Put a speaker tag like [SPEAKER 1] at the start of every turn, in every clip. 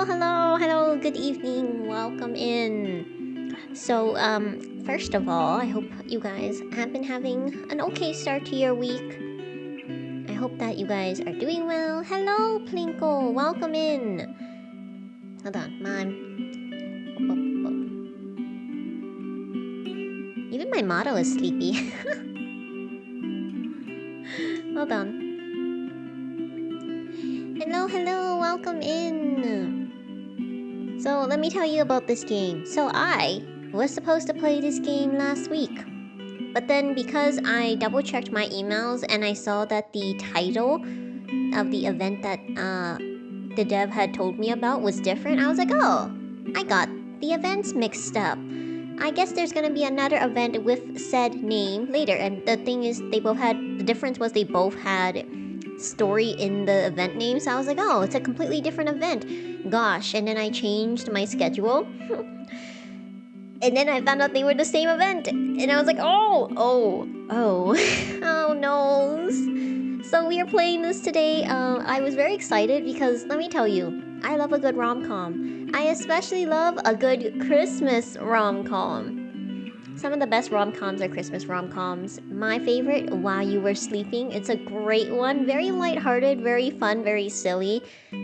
[SPEAKER 1] hello, good evening, welcome in. So, first of all, I hope you guys have been having an okay start to your week. I hope that you guys are doing well. Hello, Plinko, welcome in. Hold on, Even my motto is sleepy. Hold on. Hello, welcome in. So let me tell you about this game. So I was supposed to play this game last week. But then because I double checked my emails and I saw that the title of the event that the dev had told me about was different, I was like, oh, I got the events mixed up. I guess there's gonna be another event with said name later. And the thing is, the difference was they both had story in the event name. So I was like, oh, it's a completely different event. Gosh, and then I changed my schedule. And then I found out they were the same event. And I was like, oh no. So we are playing this today. I was very excited because, let me tell you, I love a good rom-com. I especially love a good Christmas rom-com. Some of the best rom-coms are Christmas rom-coms. My favorite, While You Were Sleeping. It's a great one. Very lighthearted, very fun, very silly.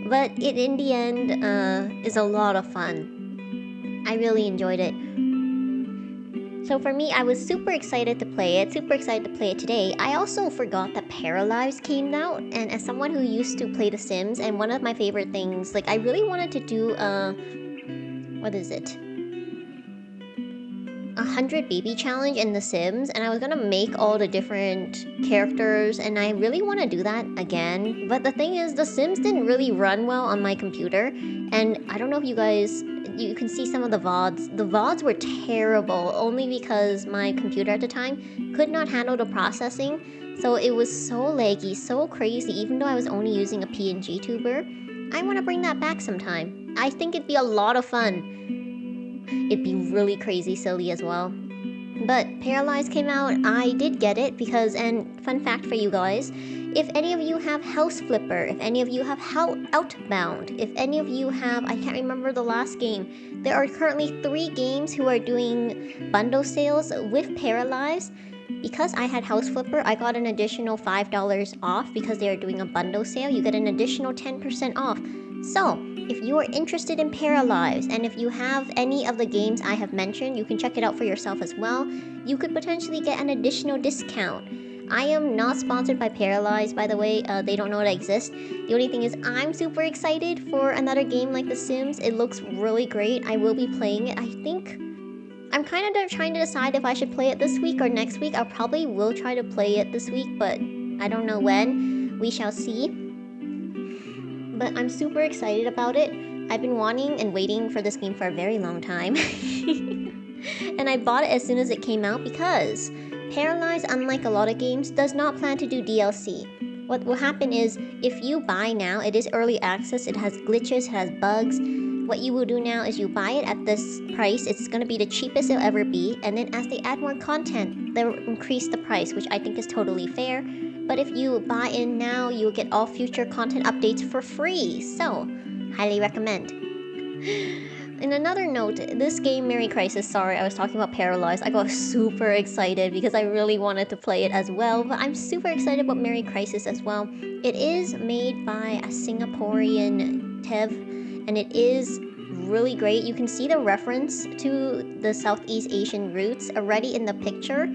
[SPEAKER 1] But it, in the end, is a lot of fun. I really enjoyed it. So for me, I was super excited to play it today. I also forgot that Paralyzed came out, and as someone who used to play The Sims, and one of my favorite things, like I really wanted to do what is it? 100 baby challenge in The Sims, and I was gonna make all the different characters, and I really want to do that again. But the thing is, The Sims didn't really run well on my computer, and I don't know if you can see some of the VODs. The VODs were terrible, only because my computer at the time could not handle the processing. So it was so laggy, so crazy, even though I was only using a PNG tuber. I want to bring that back sometime. I think it'd be a lot of fun. It'd be really crazy silly as well. But Paralyzed came out, I did get it because, and fun fact for you guys, if any of you have House Flipper, if any of you have Outbound, if any of you have, I can't remember the last game, there are currently 3 games who are doing bundle sales with Paralyzed. Because I had House Flipper, I got an additional $5 off because they are doing a bundle sale. You get an additional 10% off. So, if you are interested in Paralyzed, and if you have any of the games I have mentioned, you can check it out for yourself as well. You could potentially get an additional discount. I am not sponsored by Paralyzed, by the way. They don't know that I exist. The only thing is, I'm super excited for another game like The Sims. It looks really great. I will be playing it. I think I'm kind of trying to decide if I should play it this week or next week. I probably will try to play it this week, but I don't know when. We shall see. But I'm super excited about it. I've been wanting and waiting for this game for a very long time. And I bought it as soon as it came out because Paralyzed, unlike a lot of games, does not plan to do DLC. What will happen is, if you buy now, it is early access, it has glitches, it has bugs. What you will do now is you buy it at this price, it's going to be the cheapest it'll ever be, and then as they add more content, they'll increase the price, which I think is totally fair. But if you buy in now, you'll get all future content updates for free, so highly recommend. In another note, this game, Merry Crisis, sorry, I was talking about Paralyzed, I got super excited because I really wanted to play it as well, but I'm super excited about Merry Crisis as well. It is made by a Singaporean Tev, and it is really great. You can see the reference to the Southeast Asian roots already in the picture,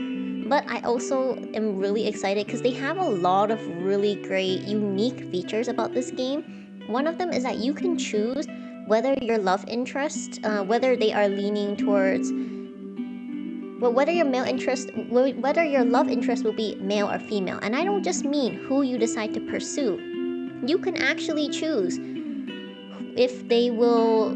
[SPEAKER 1] but I also am really excited because they have a lot of really great, unique features about this game. One of them is that you can choose whether your love interest, whether they are leaning towards, well, whether your love interest will be male or female. And I don't just mean who you decide to pursue. You can actually choose if they will,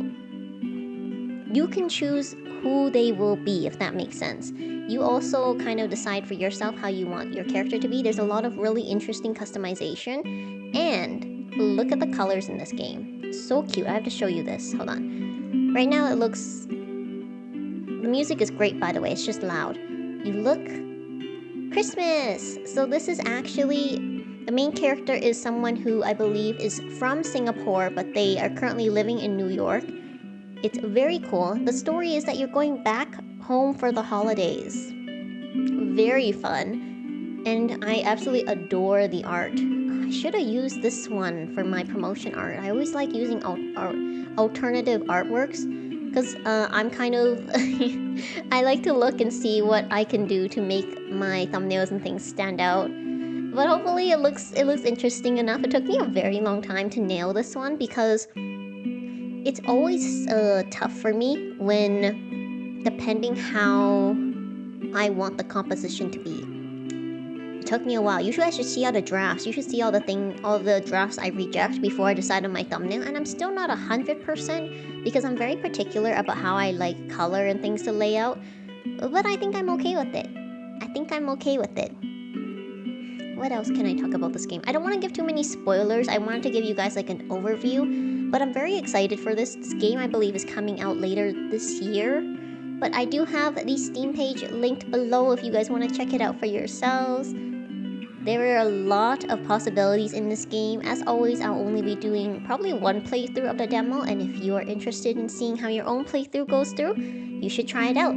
[SPEAKER 1] you can choose who they will be, if that makes sense. You also kind of decide for yourself how you want your character to be. There's a lot of really interesting customization, and look at the colors in this game. So cute. I have to show you this. Hold on. Right now it looks, the music is great, by the way. It's just loud. You look Christmas. So this is actually The main character is someone who I believe is from Singapore, but they are currently living in New York. It's very cool. The story is that you're going back home for the holidays. Very fun. And I absolutely adore the art. I should have used this one for my promotion art. I always like using alternative artworks because I'm kind of I like to look and see what I can do to make my thumbnails and things stand out. But hopefully it looks interesting enough. It took me a very long time to nail this one because it's always tough for me when depending how I want the composition to be. It took me a while. Usually I should see all the drafts. You should see all the drafts I reject before I decide on my thumbnail, and I'm still not 100% because I'm very particular about how I like color and things to lay out. But I think I'm okay with it. What else can I talk about this game? I don't want to give too many spoilers. I wanted to give you guys like an overview, but I'm very excited for this. This game I believe is coming out later this year. But I do have the Steam page linked below if you guys want to check it out for yourselves. There are a lot of possibilities in this game. As always, I'll only be doing probably one playthrough of the demo, and if you are interested in seeing how your own playthrough goes through, you should try it out.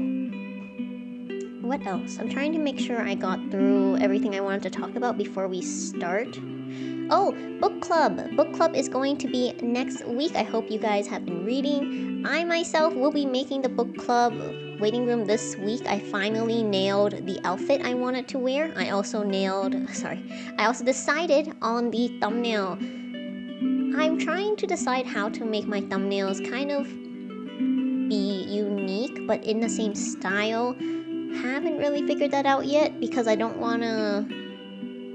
[SPEAKER 1] What else? I'm trying to make sure I got through everything I wanted to talk about before we start. Oh, book club! Book club is going to be next week. I hope you guys have been reading. I myself will be making the book club waiting room this week. I finally nailed the outfit I wanted to wear. I also decided on the thumbnail. I'm trying to decide how to make my thumbnails kind of be unique, but in the same style. Haven't really figured that out yet because I don't want to...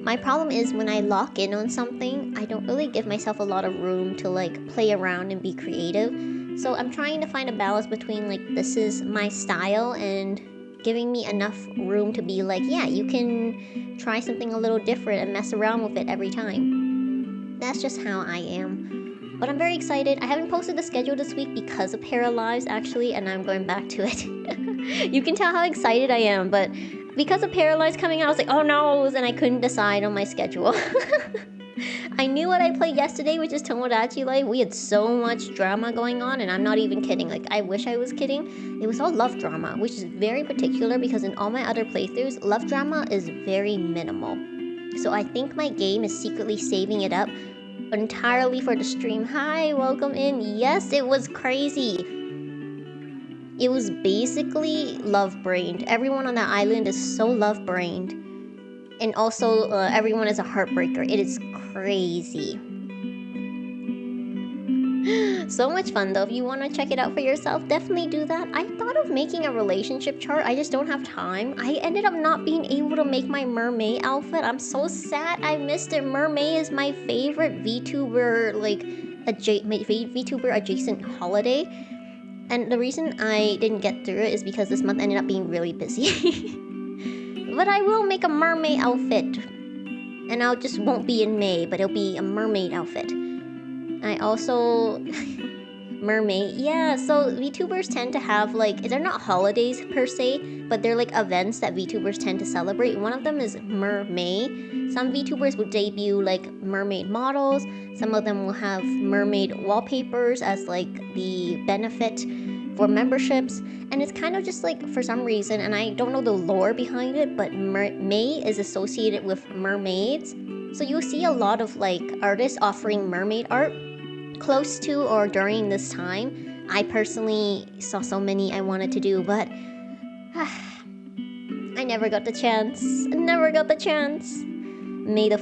[SPEAKER 1] My problem is when I lock in on something, I don't really give myself a lot of room to like play around and be creative. So I'm trying to find a balance between like this is my style and giving me enough room to be like, yeah, you can try something a little different and mess around with it every time. That's just how I am. But I'm very excited. I haven't posted the schedule this week because of Paralyzed actually, and I'm going back to it. You can tell how excited I am, but because of Paralyzed coming out, I was like, oh no, and I couldn't decide on my schedule. I knew what I played yesterday, which is Tomodachi Life. We had so much drama going on, and I'm not even kidding. Like, I wish I was kidding. It was all love drama, which is very particular because in all my other playthroughs, love drama is very minimal. So I think my game is secretly saving it up entirely for the stream. Hi, welcome in. Yes, it was crazy. It was basically love-brained. Everyone on that island is so love-brained. And also, everyone is a heartbreaker. It is crazy. So much fun though. If you want to check it out for yourself, definitely do that. I thought of making a relationship chart. I just don't have time. I ended up not being able to make my mermaid outfit. I'm so sad. I missed it. Mermaid is my favorite VTuber, like, VTuber adjacent holiday. And the reason I didn't get through it is because this month ended up being really busy. But I will make a mermaid outfit. And I just won't be in May, but it'll be a mermaid outfit. I also... mermaid. Yeah, so VTubers tend to have, like... They're not holidays per se, but they're like events that VTubers tend to celebrate. One of them is Mermaid. Some VTubers will debut, like, mermaid models. Some of them will have mermaid wallpapers as, like, the benefit for memberships. And it's kind of just, like, for some reason, and I don't know the lore behind it, but May is associated with mermaids. So you'll see a lot of, like, artists offering mermaid art close to or during this time. I personally saw so many I wanted to do, but I never got the chance.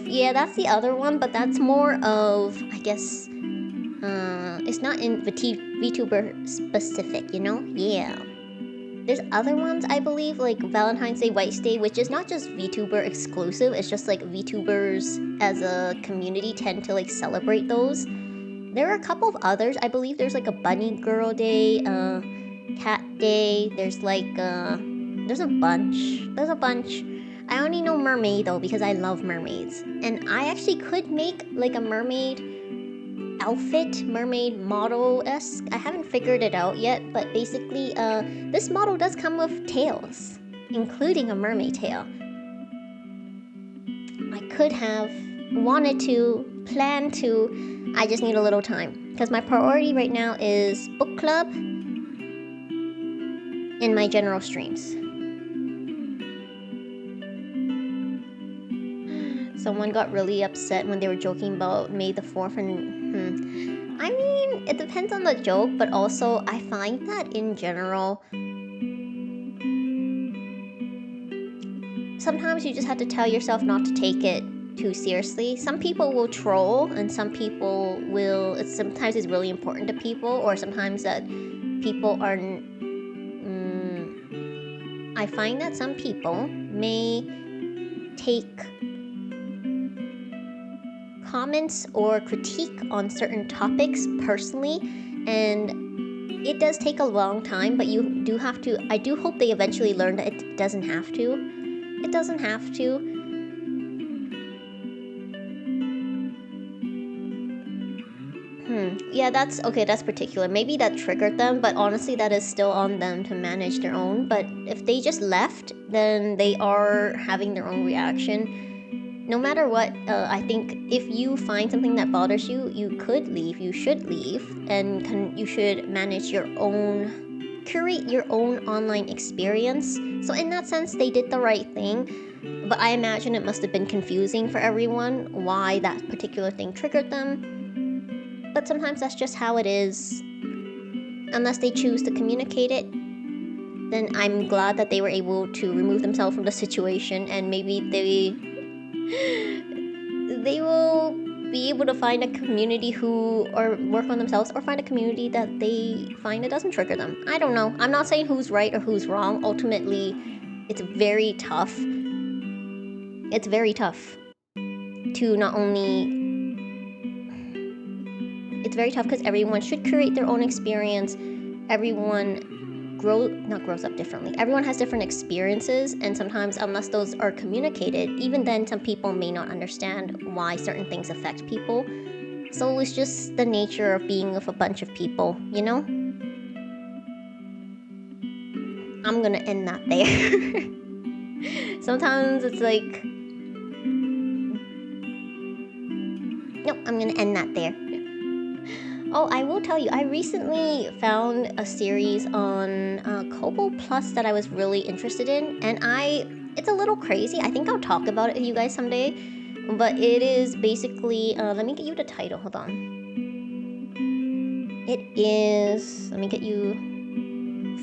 [SPEAKER 1] Yeah, that's the other one, but that's more of, I guess, it's not in VTuber specific, you know? Yeah. There's other ones, I believe, like Valentine's Day, White Day, which is not just VTuber exclusive, it's just like VTubers as a community tend to like celebrate those. There are a couple of others. I believe there's like a Bunny Girl Day, Cat Day, there's like, there's a bunch. I only know mermaid though because I love mermaids. And I actually could make like a mermaid outfit, mermaid model-esque. I haven't figured it out yet, but basically, this model does come with tails, including a mermaid tail. I could have wanted to, planned to. I just need a little time. Because my priority right now is book club and my general streams. Someone got really upset when they were joking about May the 4th and I mean, it depends on the joke, but also I find that in general, sometimes you just have to tell yourself not to take it too seriously. Some people will troll and some people will, sometimes it's really important to people, or sometimes that people are, I find that some people may take comments or critique on certain topics personally, and it does take a long time, but you do have to, I do hope they eventually learn that it doesn't have to. It doesn't have to. Yeah, that's okay, that's particular. Maybe that triggered them, but honestly that is still on them to manage their own. But if they just left, then they are having their own reaction. No matter what, I think if you find something that bothers you, you could leave, you should leave, and you should manage your own, curate your own online experience. So in that sense, they did the right thing, but I imagine it must have been confusing for everyone why that particular thing triggered them. But sometimes that's just how it is. Unless they choose to communicate it, then I'm glad that they were able to remove themselves from the situation, and maybe they will be able to find a community or work on themselves, or find a community that they find that doesn't trigger them. I don't know. I'm not saying who's right or who's wrong. Ultimately, it's very tough. It's very tough to not only... It's very tough because everyone should curate their own experience. Everyone grows up differently. Everyone has different experiences, and sometimes unless those are communicated, even then some people may not understand why certain things affect people. So it's just the nature of being with a bunch of people, you know? I'm gonna end that there. Sometimes it's like... Nope, I'm gonna end that there. Oh, I will tell you, I recently found a series on Kobo Plus that I was really interested in, and it's a little crazy. I think I'll talk about it with you guys someday, but it is basically, let me get you the title, hold on. It is, let me get you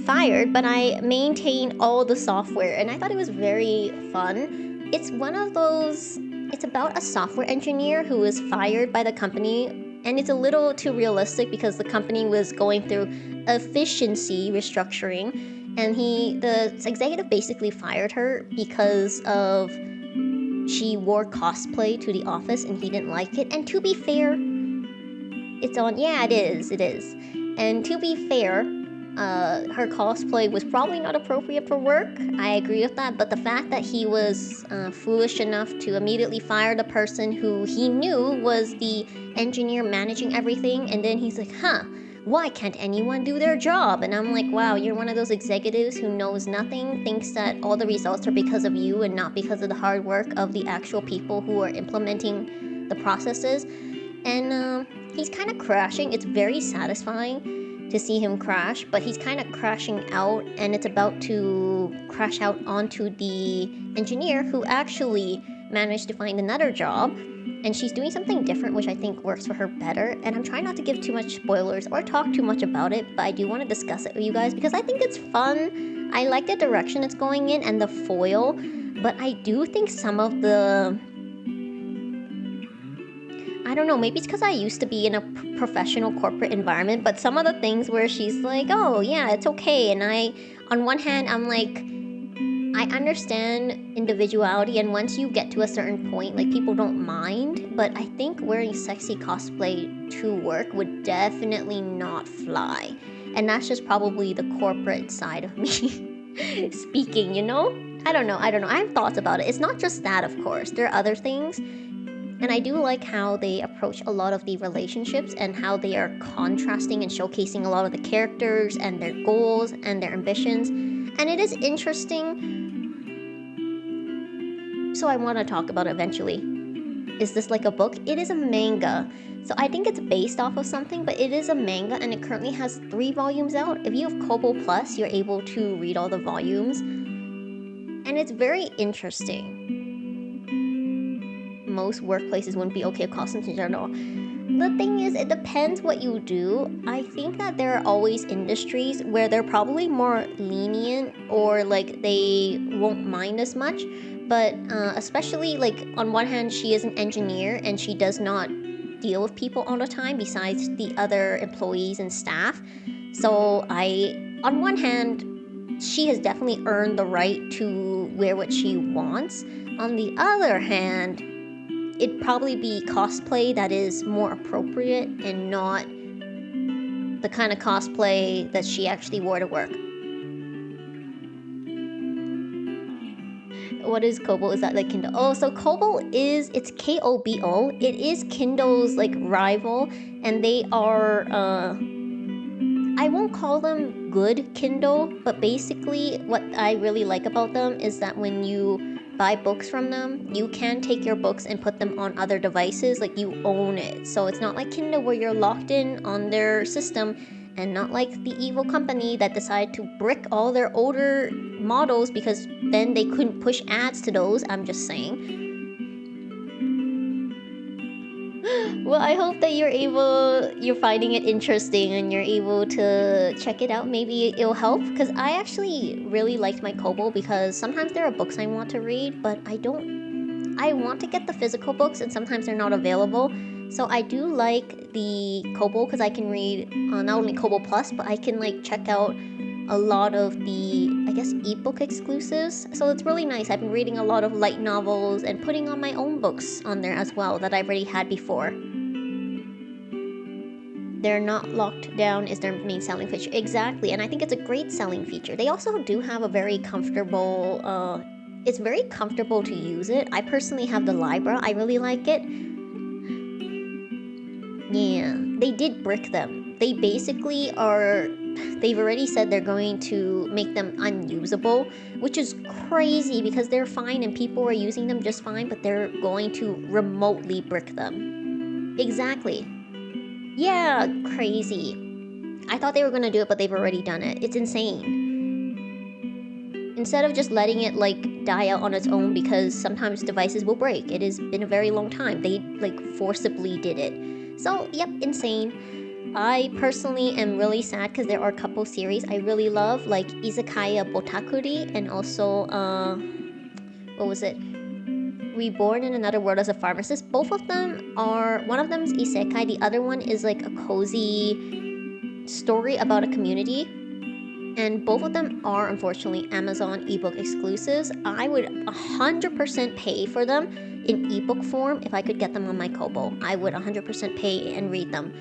[SPEAKER 1] Fired, but I maintain all the software, and I thought it was very fun. It's one of those, it's about a software engineer who was fired by the company. And it's a little too realistic because the company was going through efficiency restructuring, and the executive basically fired her because of she wore cosplay to the office and he didn't like it. And to be fair, it's on, yeah, it is. And to be fair, her cosplay was probably not appropriate for work. I agree with that, but the fact that he was foolish enough to immediately fire the person who he knew was the engineer managing everything, and then he's like, why can't anyone do their job? And I'm like, wow, you're one of those executives who knows nothing, thinks that all the results are because of you and not because of the hard work of the actual people who are implementing the processes. And he's kind of crashing. It's very satisfying to see him crash, but he's kind of crashing out, and it's about to crash out onto the engineer who actually managed to find another job, and she's doing something different, which I think works for her better. And I'm trying not to give too much spoilers or talk too much about it, but I do want to discuss it with you guys because I think it's fun. I like the direction it's going in and the foil, but I do think some of the... I don't know, maybe it's because I used to be in a professional corporate environment, but some of the things where she's like, oh yeah, it's okay, and on one hand, I'm like, I understand individuality, and once you get to a certain point, like, people don't mind, but I think wearing sexy cosplay to work would definitely not fly, and that's just probably the corporate side of me speaking, you know? I don't know, I have thoughts about it. It's not just that, of course, there are other things. And I do like how they approach a lot of the relationships and how they are contrasting and showcasing a lot of the characters and their goals and their ambitions. And it is interesting. So I want to talk about it eventually. is this like a book? It is a manga. So I think it's based off of something, but it is a manga and it currently has 3 volumes out. If you have Kobo Plus, you're able to read all the volumes. And it's very interesting. Most workplaces wouldn't be okay with costumes in general. The thing is, it depends what you do. I think that there are always industries where they're probably more lenient or like they won't mind as much. But especially like on one hand, she is an engineer and she does not deal with people all the time besides the other employees and staff. So on one hand, she has definitely earned the right to wear what she wants. On the other hand, it'd probably be cosplay that is more appropriate and not the kind of cosplay that she actually wore to work. What is Kobo? Is that like Kindle? Oh, so Kobo it's Kobo. It is Kindle's like rival, and they are I won't call them good Kindle, but basically what I really like about them is that when you buy books from them, you can take your books and put them on other devices, like you own it. So it's not like Kindle where you're locked in on their system, and not like the evil company that decided to brick all their older models because then they couldn't push ads to those. I'm just saying. Well, I hope that you're finding it interesting and you're able to check it out. Maybe it'll help, because I actually really liked my Kobo because sometimes there are books I want to read, but I want to get the physical books and sometimes they're not available. So I do like the Kobo because I can read not only Kobo Plus, but I can like check out a lot of the, I guess, ebook exclusives. So it's really nice. I've been reading a lot of light novels and putting on my own books on there as well that I've already had before. They're not locked down is their main selling feature. Exactly, and I think it's a great selling feature. They also do have a very comfortable, it's very comfortable to use it. I personally have the Libra. I really like it. Yeah, they did brick them. They basically they've already said they're going to make them unusable, which is crazy because they're fine and people are using them just fine, but they're going to remotely brick them. Exactly. Yeah, crazy. I thought they were gonna do it, but they've already done it. It's insane. Instead of just letting it like die out on its own because sometimes devices will break. It has been a very long time. They like forcibly did it. So, yep, insane. I personally am really sad because there are a couple series I really love, like Izakaya Botakuri and also, what was it? Reborn in Another World as a Pharmacist. Both of them are, one of them is isekai, the other one is like a cozy story about a community. And both of them are unfortunately Amazon ebook exclusives. I would 100% pay for them in ebook form if I could get them on my Kobo. I would 100% pay and read them.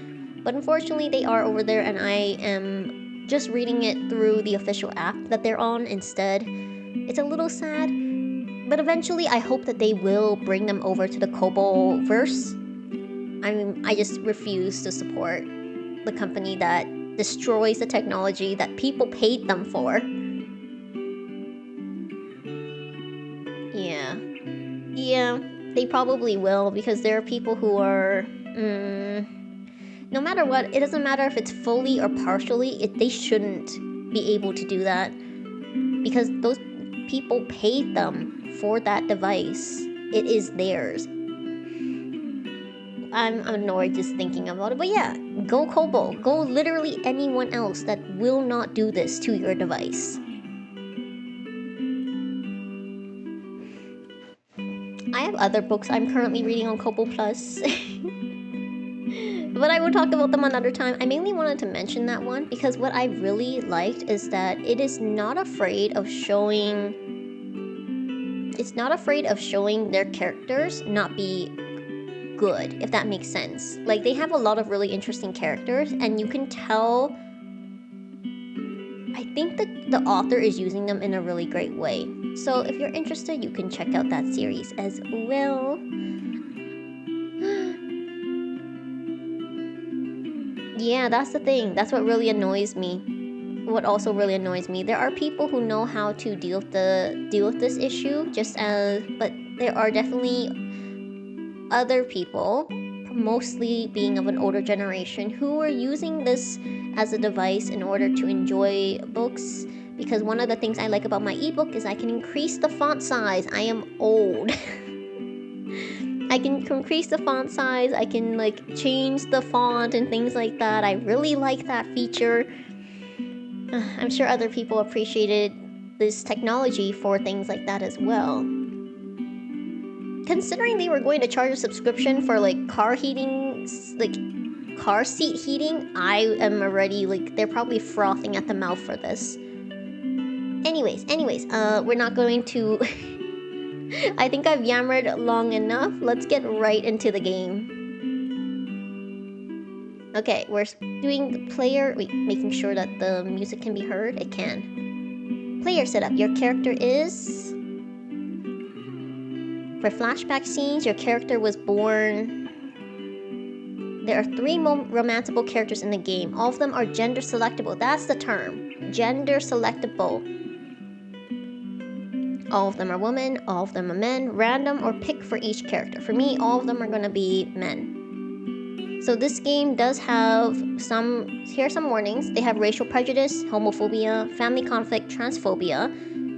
[SPEAKER 1] But unfortunately they are over there and I am just reading it through the official app that they're on instead. It's a little sad. But eventually, I hope that they will bring them over to the Kobo verse. I just refuse to support the company that destroys the technology that people paid them for. Yeah, they probably will because there are people who are, no matter what, it doesn't matter if it's fully or partially, they shouldn't be able to do that because those people paid them for that device. It is theirs. I'm annoyed just thinking about it, but yeah, go Kobo. Go literally anyone else that will not do this to your device. I have other books I'm currently reading on Kobo Plus. But I will talk about them another time. I mainly wanted to mention that one because what I really liked is that it is not afraid of showing... It's not afraid of showing their characters not be good, if that makes sense. Like, they have a lot of really interesting characters, and you can tell... I think that the author is using them in a really great way. So if you're interested, you can check out that series as well. Yeah, that's the thing. That's what really annoys me. What also really annoys me, there are people who know how to deal with this issue, but there are definitely other people, mostly being of an older generation, who were using this as a device in order to enjoy books. Because one of the things I like about my ebook is I can increase the font size. I am old. I can increase the font size, I can like change the font and things like that. I really like that feature. I'm sure other people appreciated this technology for things like that as well. Considering they were going to charge a subscription for like car heating, like car seat heating, I am already like, they're probably frothing at the mouth for this. Anyways, we're not going to... I think I've yammered long enough. Let's get right into the game. Okay, we're doing the player... Wait, making sure that the music can be heard. It can. Player setup. Your character is... For flashback scenes, your character was born... There are 3 romanceable characters in the game. All of them are gender selectable. That's the term. Gender selectable. All of them are women, all of them are men, random or pick for each character. For me, all of them are gonna be men. So this game does have some, here are some warnings. They have racial prejudice, homophobia, family conflict, transphobia,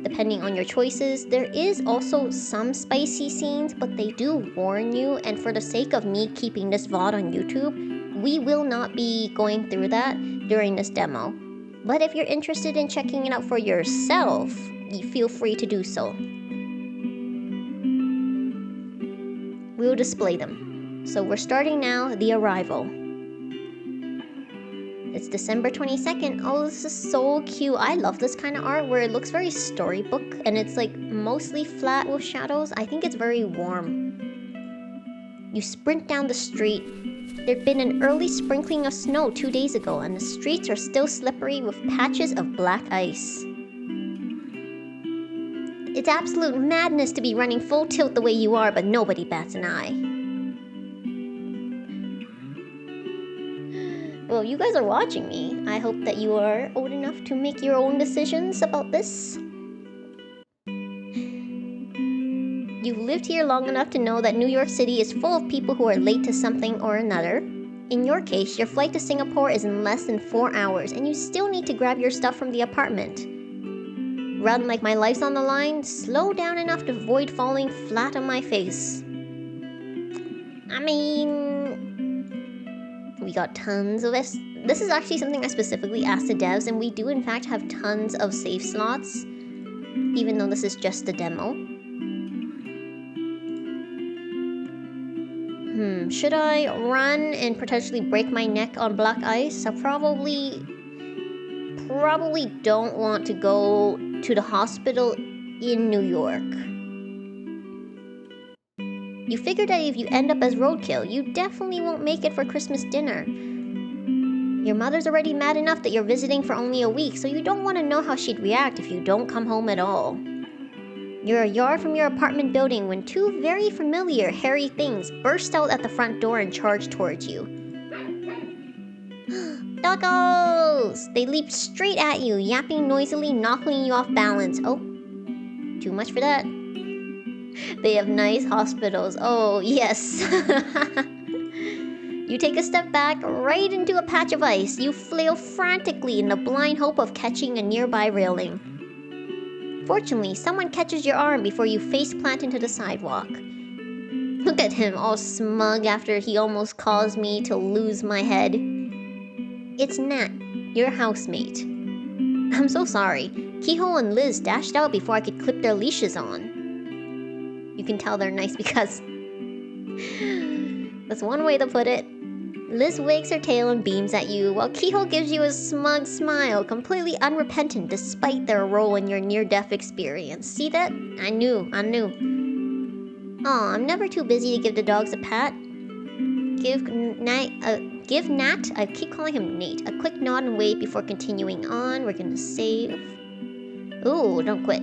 [SPEAKER 1] depending on your choices. There is also some spicy scenes, but they do warn you, and for the sake of me keeping this VOD on YouTube, we will not be going through that during this demo. But if you're interested in checking it out for yourself, you feel free to do so. We will display them. So we're starting now, The Arrival. It's December 22nd. Oh, this is so cute. I love this kind of art where it looks very storybook and it's like mostly flat with shadows. I think it's very warm. You sprint down the street. There'd been an early sprinkling of snow 2 days ago and the streets are still slippery with patches of black ice. It's absolute madness to be running full tilt the way you are, but nobody bats an eye. Well, you guys are watching me. I hope that you are old enough to make your own decisions about this. You've lived here long enough to know that New York City is full of people who are late to something or another. In your case, your flight to Singapore is in less than 4 hours, and you still need to grab your stuff from the apartment. Run like my life's on the line, slow down enough to avoid falling flat on my face. I mean... We got tons of this. This is actually something I specifically asked the devs, and we do in fact have tons of save slots, even though this is just a demo. Should I run and potentially break my neck on black ice? I probably don't want to go to the hospital in New York. You figure that if you end up as roadkill, you definitely won't make it for Christmas dinner. Your mother's already mad enough that you're visiting for only a week, so you don't want to know how she'd react if you don't come home at all. You're a yard from your apartment building when 2 very familiar hairy things burst out at the front door and charge towards you. Doggos! They leap straight at you, yapping noisily, knocking you off balance. Oh, too much for that. They have nice hospitals. Oh, yes. You take a step back, right into a patch of ice. You flail frantically in the blind hope of catching a nearby railing. Fortunately, someone catches your arm before you face plant into the sidewalk. Look at him, all smug after he almost caused me to lose my head. It's Nat, your housemate. I'm so sorry. Keyhole and Liz dashed out before I could clip their leashes on. You can tell they're nice because... That's one way to put it. Liz wags her tail and beams at you, while Keyhole gives you a smug smile, completely unrepentant despite their role in your near-death experience. See that? I knew. Aw, I'm never too busy to give the dogs a pat. Give Nat, I keep calling him Nate, a quick nod and wave before continuing on. We're gonna save. Ooh, don't quit.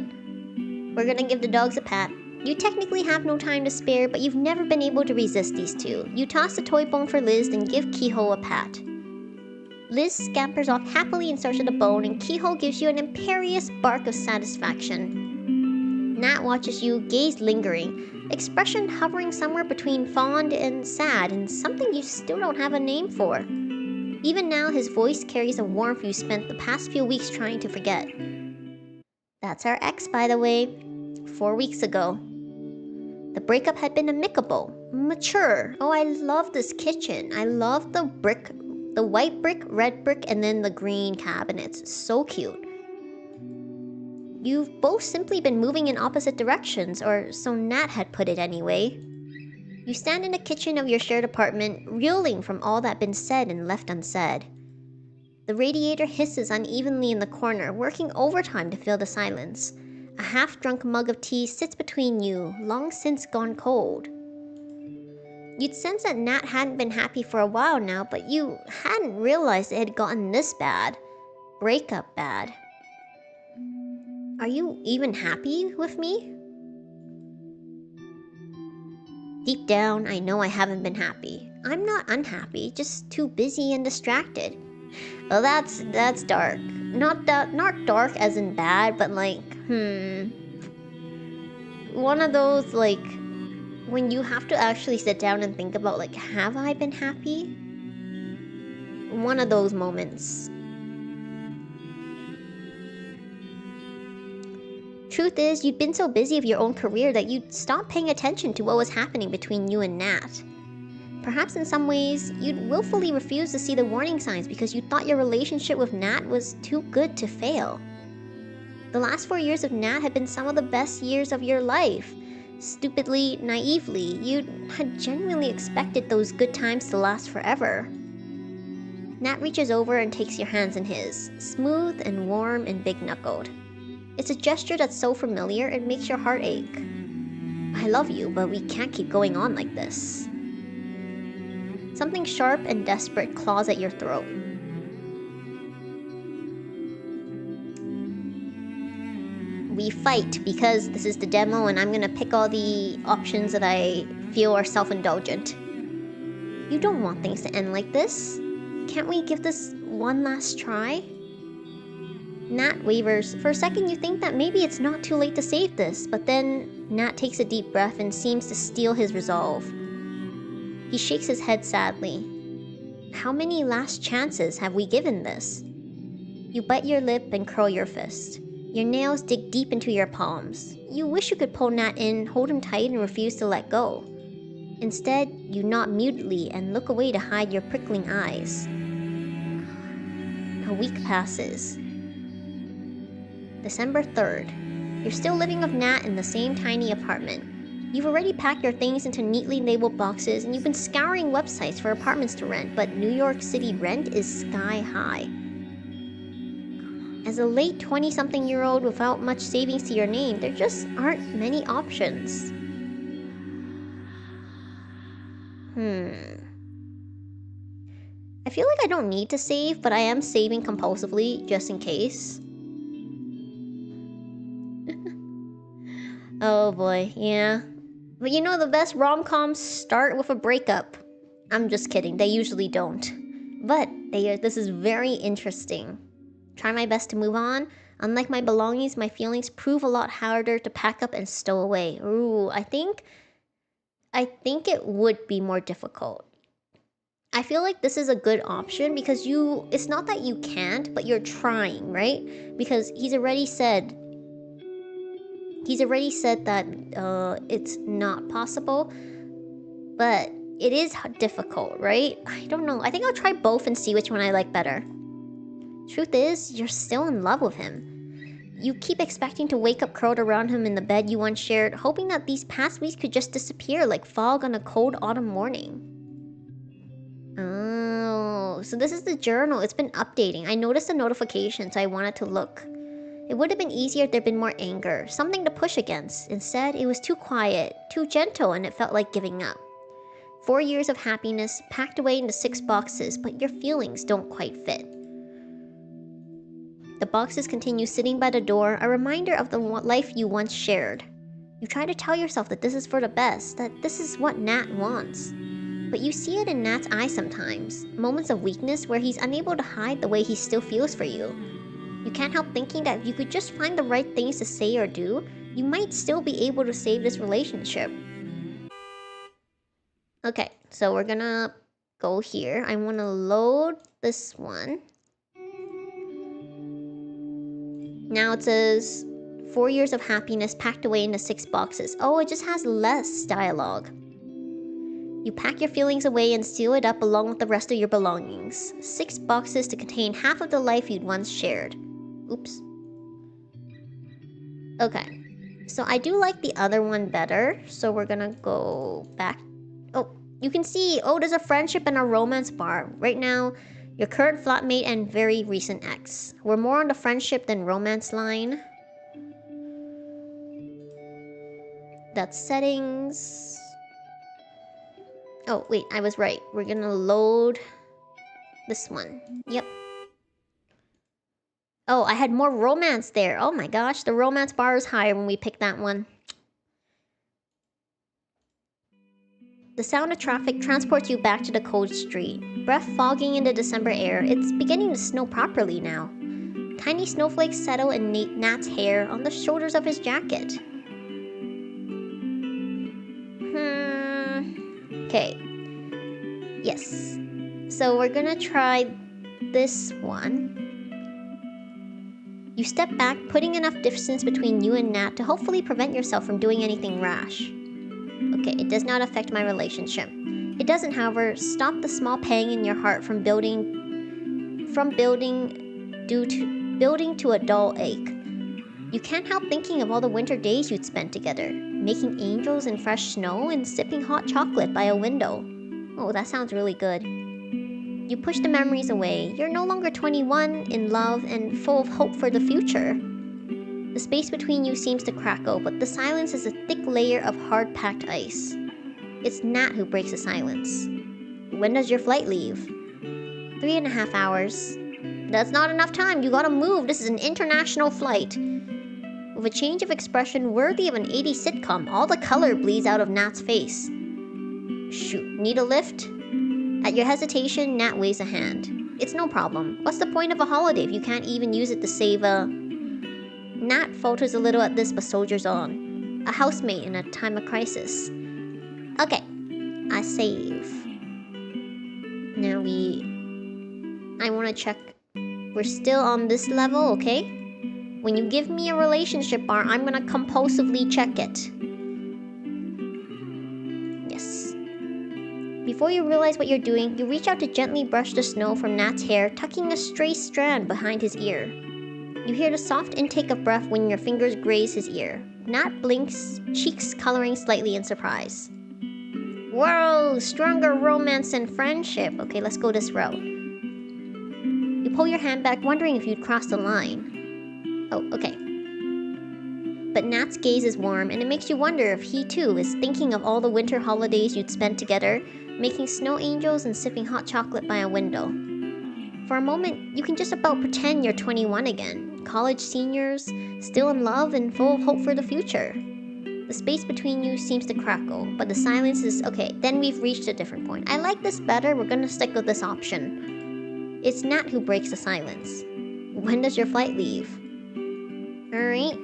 [SPEAKER 1] We're gonna give the dogs a pat. You technically have no time to spare, but you've never been able to resist these 2. You toss a toy bone for Liz, then give Keyhole a pat. Liz scampers off happily in search of the bone, and Keyhole gives you an imperious bark of satisfaction. Nat watches you, gaze lingering, expression hovering somewhere between fond and sad, and something you still don't have a name for. Even now, his voice carries a warmth you spent the past few weeks trying to forget. That's our ex, by the way. 4 weeks ago. The breakup had been amicable, mature. Oh, I love this kitchen. I love the brick, the white brick, red brick, and then the green cabinets. So cute. You've both simply been moving in opposite directions, or so Nat had put it anyway. You stand in the kitchen of your shared apartment, reeling from all that been said and left unsaid. The radiator hisses unevenly in the corner, working overtime to fill the silence. A half-drunk mug of tea sits between you, long since gone cold. You'd sense that Nat hadn't been happy for a while now, but you hadn't realized it had gotten this bad. Breakup bad. Are you even happy with me? Deep down, I know I haven't been happy. I'm not unhappy, just too busy and distracted. Well, that's dark. Not dark as in bad, but like, one of those, like, when you have to actually sit down and think about, like, have I been happy? One of those moments. Truth is, you'd been so busy with your own career that you'd stopped paying attention to what was happening between you and Nat. Perhaps in some ways, you'd willfully refuse to see the warning signs because you thought your relationship with Nat was too good to fail. The last 4 years of Nat had been some of the best years of your life. Stupidly, naively, you had genuinely expected those good times to last forever. Nat reaches over and takes your hands in his, smooth and warm and big-knuckled. It's a gesture that's so familiar it makes your heart ache. I love you, but we can't keep going on like this. Something sharp and desperate claws at your throat. We fight because this is the demo and I'm gonna pick all the options that I feel are self-indulgent. You don't want things to end like this. Can't we give this one last try? Nat wavers. For a second you think that maybe it's not too late to save this, but then Nat takes a deep breath and seems to steel his resolve. He shakes his head sadly. How many last chances have we given this? You bite your lip and curl your fist. Your nails dig deep into your palms. You wish you could pull Nat in, hold him tight, and refuse to let go. Instead, you nod mutely and look away to hide your prickling eyes. A week passes. December 3rd. You're still living with Nat in the same tiny apartment. You've already packed your things into neatly labeled boxes and you've been scouring websites for apartments to rent, but New York City rent is sky high. As a late 20-something-year-old without much savings to your name, there just aren't many options. I feel like I don't need to save, but I am saving compulsively just in case. Oh boy, yeah. But you know the best rom-coms start with a breakup. I'm just kidding, they usually don't. But this is very interesting. Try my best to move on. Unlike my belongings, my feelings prove a lot harder to pack up and stow away. Ooh, I think it would be more difficult. I feel like this is a good option because it's not that you can't, but you're trying, right? Because he's already said that it's not possible, but it is difficult, right? I don't know. I think I'll try both and see which one I like better. Truth is, you're still in love with him. You keep expecting to wake up curled around him in the bed you once shared, hoping that these past weeks could just disappear like fog on a cold autumn morning. Oh, so this is the journal. It's been updating. I noticed a notification, so I wanted to look. It would have been easier if there'd been more anger, something to push against. Instead, it was too quiet, too gentle, and it felt like giving up. 4 years of happiness packed away into 6 boxes, but your feelings don't quite fit. The boxes continue sitting by the door, a reminder of the life you once shared. You try to tell yourself that this is for the best, that this is what Nat wants. But you see it in Nat's eyes sometimes, moments of weakness where he's unable to hide the way he still feels for you. You can't help thinking that if you could just find the right things to say or do, you might still be able to save this relationship. Okay, so we're gonna go here. I want to load this one. Now it says 4 years of happiness packed away into 6 boxes. Oh, it just has less dialogue. You pack your feelings away and seal it up along with the rest of your belongings. 6 boxes to contain half of the life you'd once shared. Oops. Okay. So I do like the other one better. So we're gonna go back. Oh, you can see, oh, there's a friendship and a romance bar. Right now, your current flatmate and very recent ex. We're more on the friendship than romance line. That's settings. Oh, wait, I was right. We're gonna load this one. Yep. Oh, I had more romance there. Oh my gosh, the romance bar is higher when we picked that one. The sound of traffic transports you back to the cold street. Breath fogging in the December air, it's beginning to snow properly now. Tiny snowflakes settle in Nat's hair on the shoulders of his jacket. Okay. Yes. So we're gonna try this one. You step back, putting enough distance between you and Nat to hopefully prevent yourself from doing anything rash. Okay, it does not affect my relationship. It doesn't, however, stop the small pang in your heart from building to a dull ache. You can't help thinking of all the winter days you'd spent together, making angels in fresh snow and sipping hot chocolate by a window. Oh, that sounds really good. You push the memories away. You're no longer 21, in love, and full of hope for the future. The space between you seems to crackle, but the silence is a thick layer of hard-packed ice. It's Nat who breaks the silence. When does your flight leave? 3.5 hours. That's not enough time. You gotta move. This is an international flight. With a change of expression worthy of an 80s sitcom, all the color bleeds out of Nat's face. Shoot, need a lift? At your hesitation, Nat waves a hand. It's no problem. What's the point of a holiday if you can't even use it to save a... Nat falters a little at this but soldiers on. A housemate in a time of crisis. Okay, I save. Now I want to check. We're still on this level, okay? When you give me a relationship bar, I'm gonna compulsively check it. Yes. Before you realize what you're doing, you reach out to gently brush the snow from Nat's hair, tucking a stray strand behind his ear. You hear the soft intake of breath when your fingers graze his ear. Nat blinks, cheeks coloring slightly in surprise. Whoa, stronger romance and friendship. Okay, let's go this route. You pull your hand back, wondering if you'd crossed the line. Oh, okay. But Nat's gaze is warm, and it makes you wonder if he too is thinking of all the winter holidays you'd spent together, making snow angels and sipping hot chocolate by a window. For a moment, you can just about pretend you're 21 again, college seniors, still in love and full of hope for the future. The space between you seems to crackle, but the silence is okay. Then we've reached a different point. I like this better. We're gonna stick with this option. It's Nat who breaks the silence. When does your flight leave? Alright.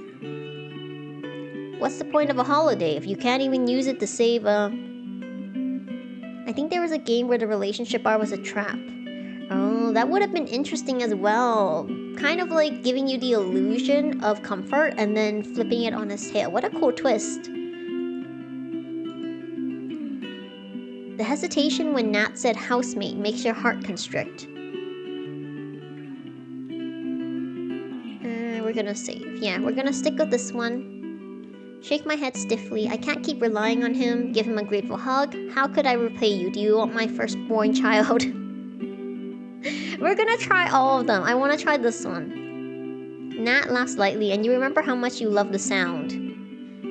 [SPEAKER 1] What's the point of a holiday if you can't even use it to save a... I think there was a game where the relationship bar was a trap. Oh, that would have been interesting as well. Kind of like giving you the illusion of comfort and then flipping it on his tail. What a cool twist. The hesitation when Nat said housemate makes your heart constrict. We're gonna save. Yeah, we're gonna stick with this one. Shake my head stiffly. I can't keep relying on him. Give him a grateful hug. How could I repay you? Do you want my firstborn child? We're gonna try all of them. I wanna try this one. Nat laughs lightly, and you remember how much you love the sound.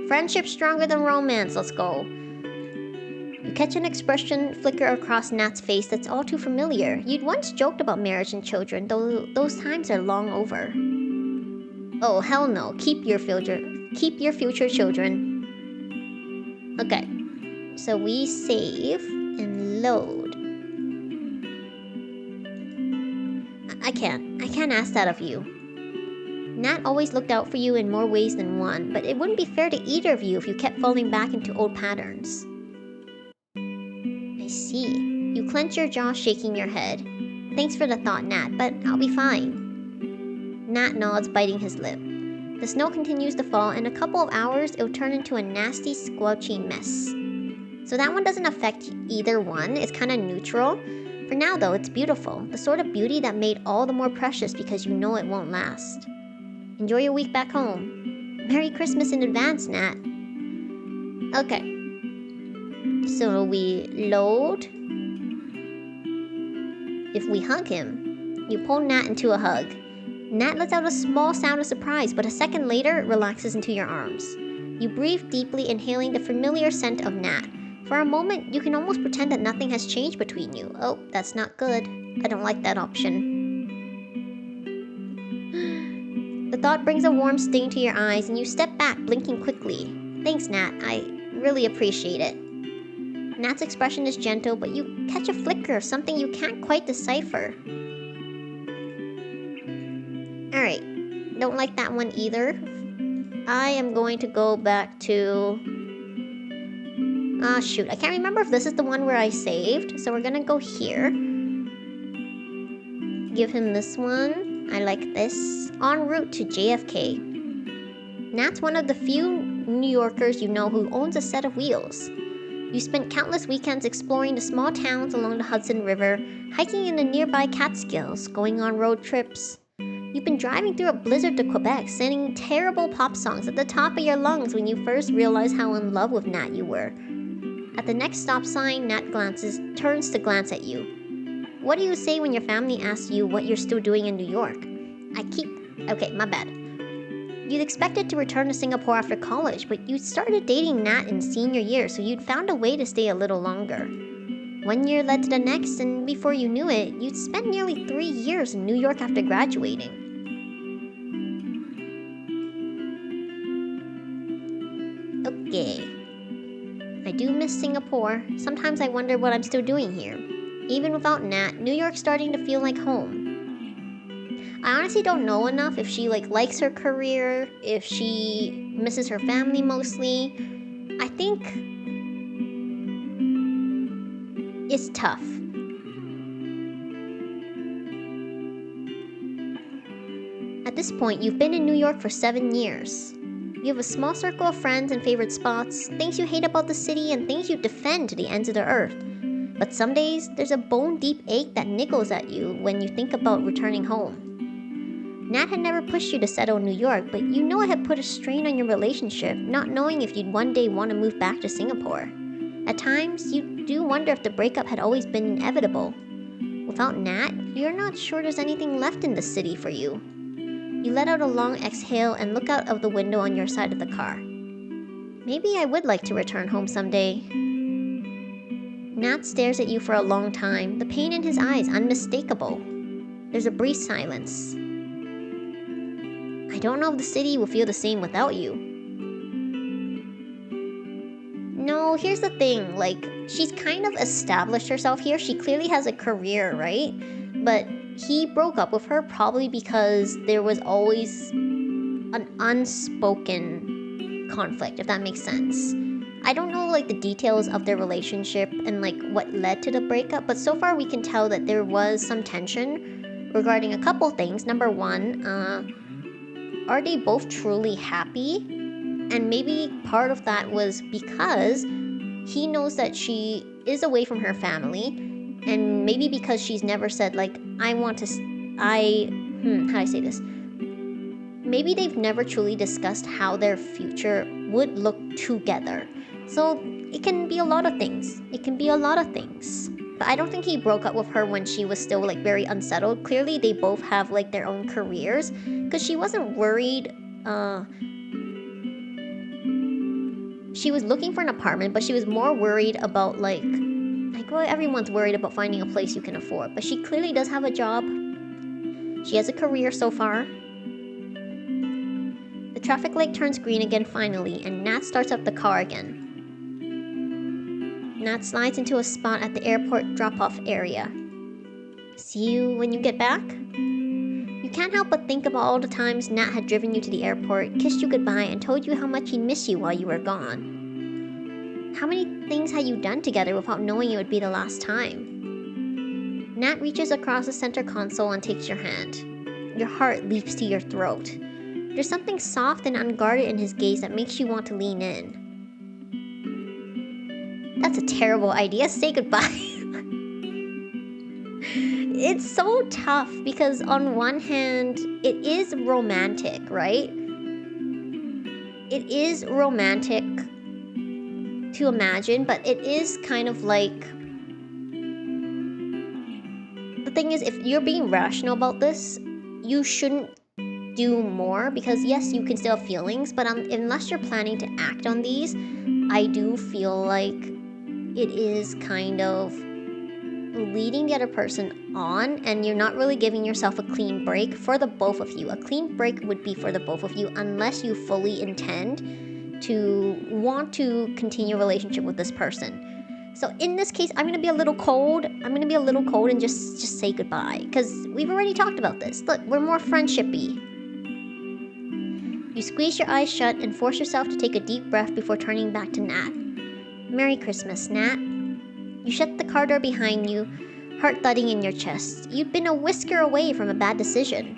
[SPEAKER 1] Friendship stronger than romance. Let's go. You catch an expression flicker across Nat's face that's all too familiar. You'd once joked about marriage and children, though those times are long over. Oh, hell no. Keep your future children. Okay. So we save and load. I can't ask that of you. Nat always looked out for you in more ways than one, but it wouldn't be fair to either of you if you kept falling back into old patterns. I see. You clench your jaw, shaking your head. Thanks for the thought, Nat, but I'll be fine. Nat nods, biting his lip. The snow continues to fall. In a couple of hours, it'll turn into a nasty, squelchy mess. So that one doesn't affect either one. It's kind of neutral. For now, though, it's beautiful. The sort of beauty that made all the more precious because you know it won't last. Enjoy your week back home. Merry Christmas in advance, Nat. Okay. So we load. If we hug him, you pull Nat into a hug. Nat lets out a small sound of surprise, but a second later, it relaxes into your arms. You breathe deeply, inhaling the familiar scent of Nat. For a moment, you can almost pretend that nothing has changed between you. Oh, that's not good. I don't like that option. The thought brings a warm sting to your eyes, and you step back, blinking quickly. Thanks, Nat. I really appreciate it. Nat's expression is gentle, but you catch a flicker of something you can't quite decipher. Alright, don't like that one either. I am going to go back to... shoot, I can't remember if this is the one where I saved, so we're gonna go here. Give him this one. I like this. En route to JFK. Nat's one of the few New Yorkers you know who owns a set of wheels. You spent countless weekends exploring the small towns along the Hudson River, hiking in the nearby Catskills, going on road trips. You've been driving through a blizzard to Quebec, singing terrible pop songs at the top of your lungs when you first realized how in love with Nat you were. At the next stop sign, Nat turns to glance at you. What do you say when your family asks you what you're still doing in New York? Okay, my bad. You'd expected to return to Singapore after college, but you'd started dating Nat in senior year, so you'd found a way to stay a little longer. 1 year led to the next, and before you knew it, you'd spent nearly 3 years in New York after graduating. Okay. I do miss Singapore. Sometimes I wonder what I'm still doing here. Even without Nat, New York's starting to feel like home. I honestly don't know enough if she likes her career, if she misses her family mostly. I think it's tough. At this point, you've been in New York for 7 years. You have a small circle of friends and favorite spots, things you hate about the city and things you defend to the ends of the earth. But some days, there's a bone-deep ache that niggles at you when you think about returning home. Nat had never pushed you to settle in New York, but you know it had put a strain on your relationship, not knowing if you'd one day want to move back to Singapore. At times, you do wonder if the breakup had always been inevitable. Without Nat, you're not sure there's anything left in the city for you. You let out a long exhale and look out of the window on your side of the car. Maybe I would like to return home someday. Nat stares at you for a long time, the pain in his eyes unmistakable. There's a brief silence. I don't know if the city will feel the same without you. No, here's the thing, she's kind of established herself here. She clearly has a career, right? But he broke up with her probably because there was always an unspoken conflict, if that makes sense. I don't know the details of their relationship and what led to the breakup, but so far we can tell that there was some tension regarding a couple things. Number one, are they both truly happy? And maybe part of that was because he knows that she is away from her family, and maybe because she's never said how do I say this? Maybe they've never truly discussed how their future would look together. So it can be a lot of things. But I don't think he broke up with her when she was still very unsettled. Clearly they both have their own careers, because she wasn't worried. She was looking for an apartment, but she was more worried about everyone's worried about finding a place you can afford. But she clearly does have a job. She has a career so far. The traffic light turns green again finally, and Nat starts up the car again. Nat slides into a spot at the airport drop-off area. See you when you get back? You You can't help but think about all the times Nat had driven you to the airport, kissed you goodbye, and told you how much he'd miss you while you were gone. How many things had you done together without knowing it would be the last time? Nat reaches across the center console and takes your hand. Your heart leaps to your throat. There's something soft and unguarded in his gaze that makes you want to lean in. That's a terrible idea. Say goodbye. It's so tough because on one hand, it is romantic, right? It is romantic to imagine, but it is kind of like... The thing is, if you're being rational about this, you shouldn't do more because yes, you can still have feelings, but unless you're planning to act on these, I do feel like it is kind of leading the other person on, and you're not really giving yourself a clean break for the both of you. A clean break would be for the both of you unless you fully intend to want to continue a relationship with this person. So in this case, I'm gonna be a little cold. I'm gonna be a little cold and just say goodbye because we've already talked about this. Look, we're more friendshipy. You squeeze your eyes shut and force yourself to take a deep breath before turning back to Nat. Merry Christmas, Nat. You shut the car door behind you, heart thudding in your chest. You'd been a whisker away from a bad decision.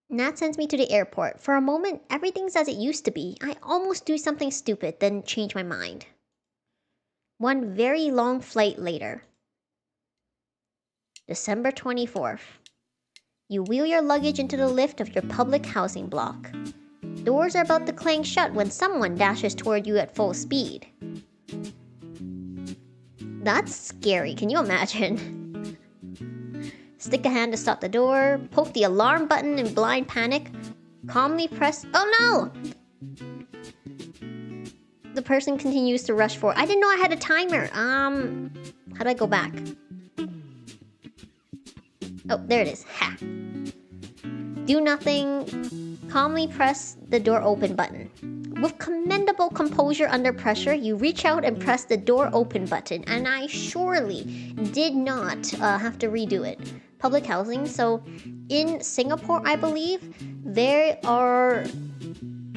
[SPEAKER 1] Nat sends me to the airport. For a moment, everything's as it used to be. I almost do something stupid, then change my mind. One very long flight later. December 24th. You wheel your luggage into the lift of your public housing block. Doors are about to clang shut when someone dashes toward you at full speed. That's scary, can you imagine? Stick a hand to stop the door, poke the alarm button in blind panic, calmly press... Oh no! The person continues to rush forward. I didn't know I had a timer. How do I go back? Oh, there it is. Ha! Do nothing. Calmly press the door open button. With commendable composure under pressure, you reach out and press the door open button, and I surely did not have to redo it. Public housing, so in Singapore, I believe,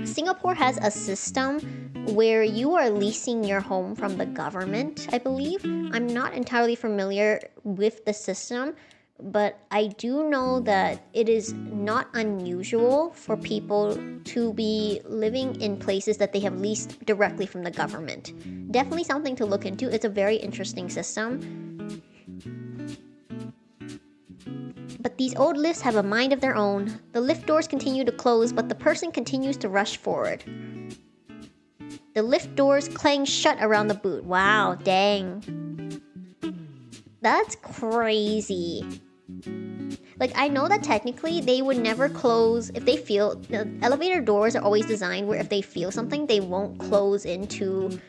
[SPEAKER 1] Singapore has a system where you are leasing your home from the government, I believe. I'm not entirely familiar with the system, but I do know that it is not unusual for people to be living in places that they have leased directly from the government. Definitely something to look into. It's a very interesting system. But these old lifts have a mind of their own. The lift doors continue to close, but the person continues to rush forward. The lift doors clang shut around the boot. Wow, dang. That's crazy. Like, I know that technically they would never close if they feel... The elevator doors are always designed where if they feel something, they won't close in too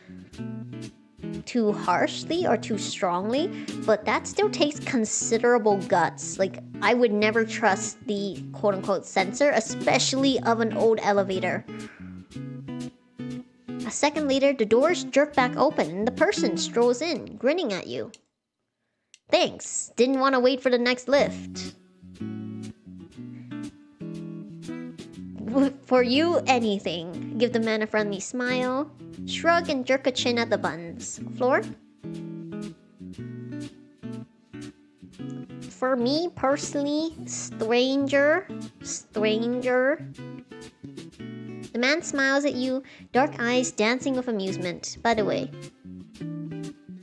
[SPEAKER 1] harshly or too strongly. But that still takes considerable guts. Like, I would never trust the quote-unquote sensor, especially of an old elevator. A second later, the doors jerk back open and the person strolls in, grinning at you. Thanks. Didn't want to wait for the next lift. For you, anything. Give the man a friendly smile. Shrug and jerk a chin at the buttons. Floor? For me, personally, stranger. The man smiles at you, dark eyes dancing with amusement. By the way...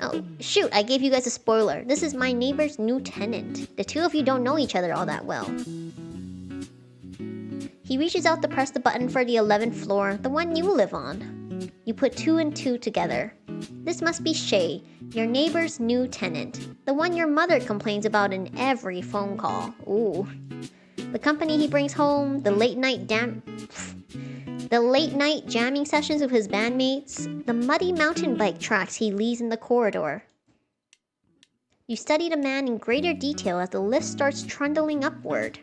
[SPEAKER 1] Oh, shoot, I gave you guys a spoiler. This is my neighbor's new tenant. The two of you don't know each other all that well. He reaches out to press the button for the 11th floor, the one you live on. You put 2 and 2 together. This must be Shay, your neighbor's new tenant. The one your mother complains about in every phone call. Ooh. The company he brings home, the late night jamming sessions with his bandmates, the muddy mountain bike tracks he leaves in the corridor. You study the man in greater detail as the lift starts trundling upward.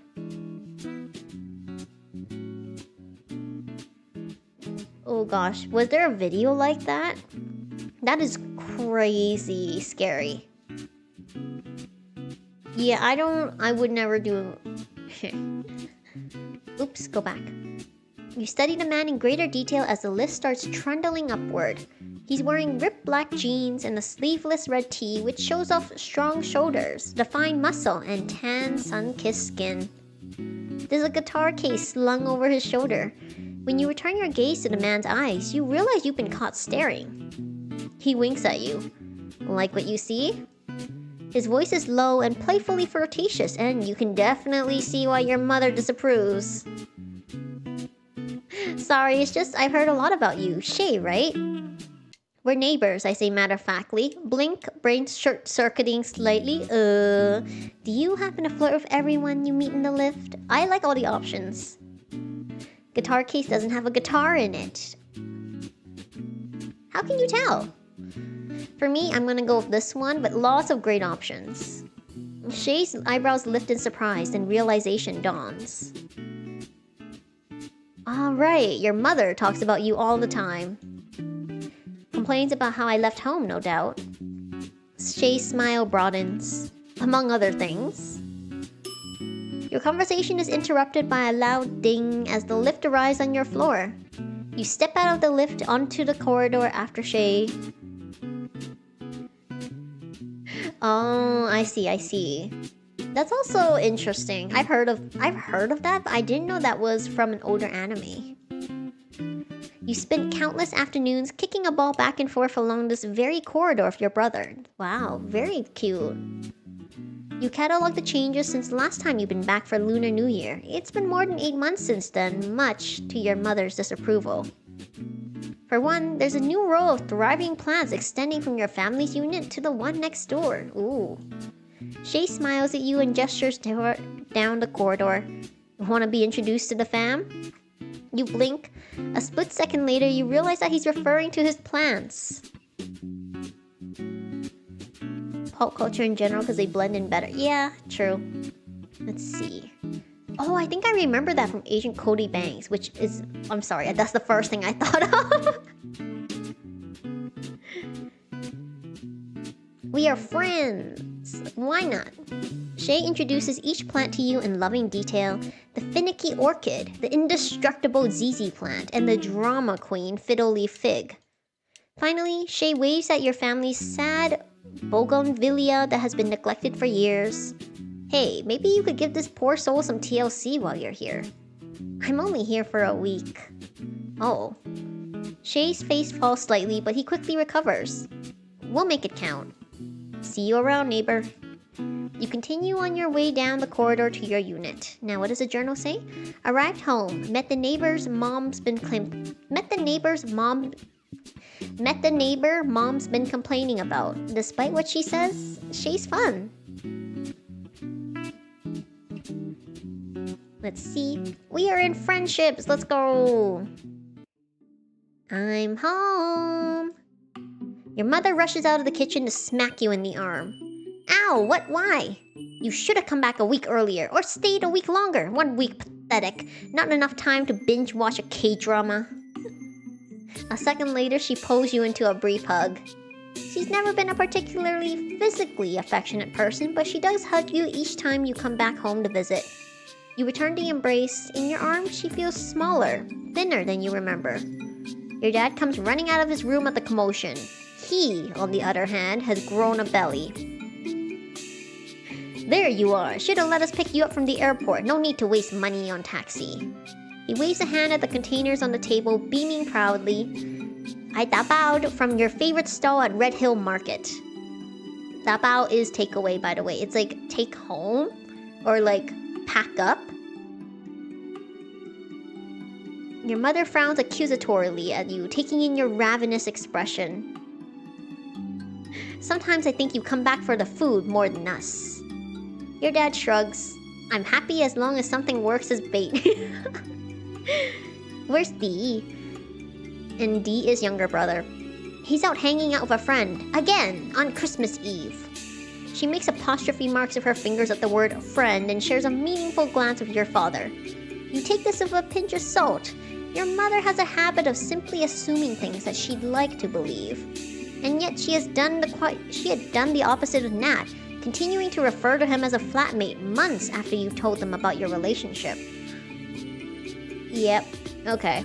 [SPEAKER 1] Oh gosh, was there a video like that? That is crazy scary. Yeah, I would never do... Oops, go back. You study the man in greater detail as the lift starts trundling upward. He's wearing ripped black jeans and a sleeveless red tee which shows off strong shoulders, defined muscle, and tan, sun-kissed skin. There's a guitar case slung over his shoulder. When you return your gaze to the man's eyes, you realize you've been caught staring. He winks at you. Like what you see? His voice is low and playfully flirtatious, and you can definitely see why your mother disapproves. Sorry, it's just I've heard a lot about you. Shay, right? We're neighbors, I say matter-of-factly. Blink, brain short-circuiting slightly. Do you happen to flirt with everyone you meet in the lift? I like all the options. Guitar case doesn't have a guitar in it. How can you tell? For me, I'm gonna go with this one, but lots of great options. Shay's eyebrows lift in surprise, and realization dawns. Alright, your mother talks about you all the time. Complains about how I left home, no doubt. Shay's smile broadens. Among other things. Your conversation is interrupted by a loud ding as the lift arrives on your floor. You step out of the lift onto the corridor after Shay. Oh, I see. That's also interesting. I've heard of that, but I didn't know that was from an older anime. You spent countless afternoons kicking a ball back and forth along this very corridor with your brother. Wow, very cute. You catalog the changes since last time you've been back for Lunar New Year. It's been more than 8 months since then, much to your mother's disapproval. For one, there's a new row of thriving plants extending from your family's unit to the one next door. Ooh. Shay smiles at you and gestures down the corridor. Want to be introduced to the fam? You blink. A split second later, you realize that he's referring to his plants. Pop culture in general because they blend in better. Yeah, true. Let's see. Oh, I think I remember that from Agent Cody Banks, which is... I'm sorry, that's the first thing I thought of. We are friends. Why not? Shay introduces each plant to you in loving detail. The finicky orchid, the indestructible ZZ plant, and the drama queen fiddle leaf fig. Finally, Shay waves at your family's sad bougainvillea that has been neglected for years. Hey, maybe you could give this poor soul some TLC while you're here. I'm only here for a week. Oh. Shay's face falls slightly, but he quickly recovers. We'll make it count. See you around, neighbor. You continue on your way down the corridor to your unit. Now, what does the journal say? Arrived home. Met the neighbor mom's been complaining about. Despite what she says, Shay's fun. Let's see. We are in friendships. Let's go. I'm home. Your mother rushes out of the kitchen to smack you in the arm. Ow, what? Why? You should have come back a week earlier, or stayed a week longer. 1 week, pathetic. Not enough time to binge watch a K-drama. A second later, she pulls you into a brief hug. She's never been a particularly physically affectionate person, but she does hug you each time you come back home to visit. You return the embrace. In your arms, she feels smaller, thinner than you remember. Your dad comes running out of his room at the commotion. He, on the other hand, has grown a belly. There you are. Should have let us pick you up from the airport. No need to waste money on taxi. He waves a hand at the containers on the table, beaming proudly. I tapaoed from your favorite stall at Red Hill Market. Tapao is takeaway, by the way. It's like take home or like pack up. Your mother frowns accusatorily at you, taking in your ravenous expression. Sometimes I think you come back for the food more than us. Your dad shrugs. I'm happy as long as something works as bait. Where's D? And D is younger brother. He's out hanging out with a friend. Again, on Christmas Eve. She makes apostrophe marks of her fingers at the word friend and shares a meaningful glance with your father. You take this with a pinch of salt. Your mother has a habit of simply assuming things that she'd like to believe. And yet she had done the opposite of Nat. continuing to refer to him as a flatmate months after you told them about your relationship. Yep, okay.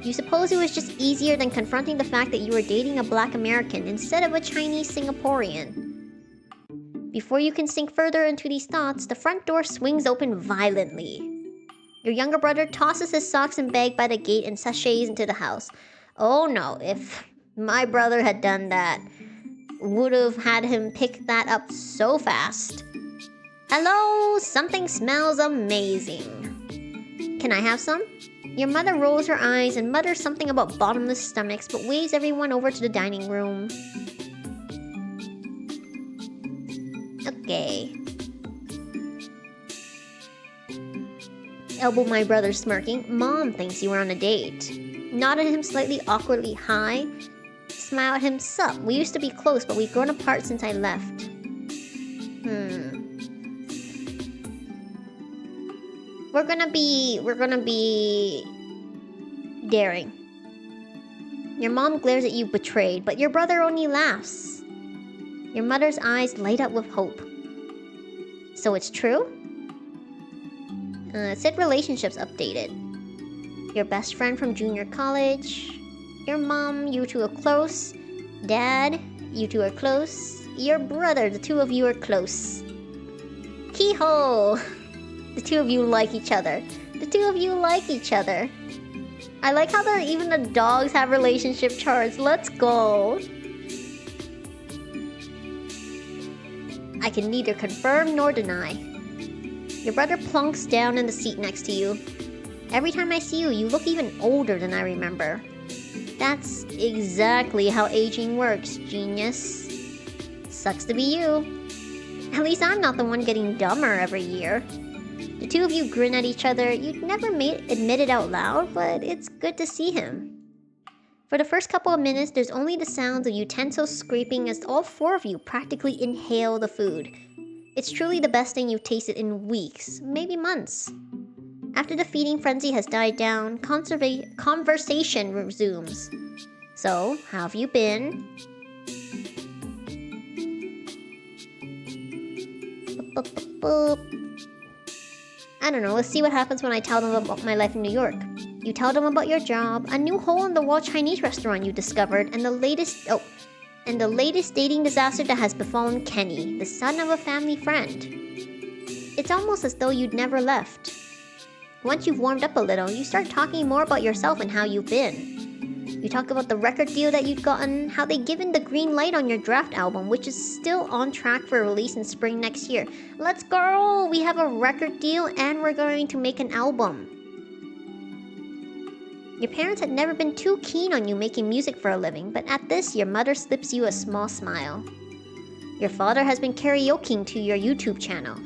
[SPEAKER 1] You suppose it was just easier than confronting the fact that you were dating a Black American instead of a Chinese Singaporean. Before you can sink further into these thoughts, the front door swings open violently. Your younger brother tosses his socks and bag by the gate and sashays into the house. Oh no, if my brother had done that, would have had him pick that up so fast. Hello, something smells amazing. Can I have some? Your mother rolls her eyes and mutters something about bottomless stomachs, but waves everyone over to the dining room. Okay. Elbow my brother smirking. Mom thinks you were on a date. Nod at him slightly awkwardly hi. Smile at him, sup. We used to be close, but we've grown apart since I left. We're gonna be daring. Your mom glares at you betrayed, but your brother only laughs. Your mother's eyes light up with hope. So it's true? It said relationships updated. Your best friend from junior college. Your mom, you two are close. Dad, you two are close. Your brother, the two of you are close. Keyhole! The two of you like each other. The two of you like each other. I like how even the dogs have relationship charts. Let's go! I can neither confirm nor deny. Your brother plunks down in the seat next to you. Every time I see you, you look even older than I remember. That's exactly how aging works, genius. Sucks to be you. At least I'm not the one getting dumber every year. The two of you grin at each other. You'd never admit it out loud, but it's good to see him. For the first couple of minutes, there's only the sounds of utensils scraping as all four of you practically inhale the food. It's truly the best thing you've tasted in weeks, maybe months. After the feeding frenzy has died down, conversation resumes. So, how have you been? I don't know, let's see what happens when I tell them about my life in New York. You tell them about your job, a new hole-in-the-wall Chinese restaurant you discovered, and the latest dating disaster that has befallen Kenny, the son of a family friend. It's almost as though you'd never left. Once you've warmed up a little, you start talking more about yourself and how you've been. You talk about the record deal that you'd gotten, how they've given the green light on your draft album, which is still on track for release in spring next year. Let's go! We have a record deal and we're going to make an album. Your parents had never been too keen on you making music for a living, but at this, your mother slips you a small smile. Your father has been karaokeing to your YouTube channel.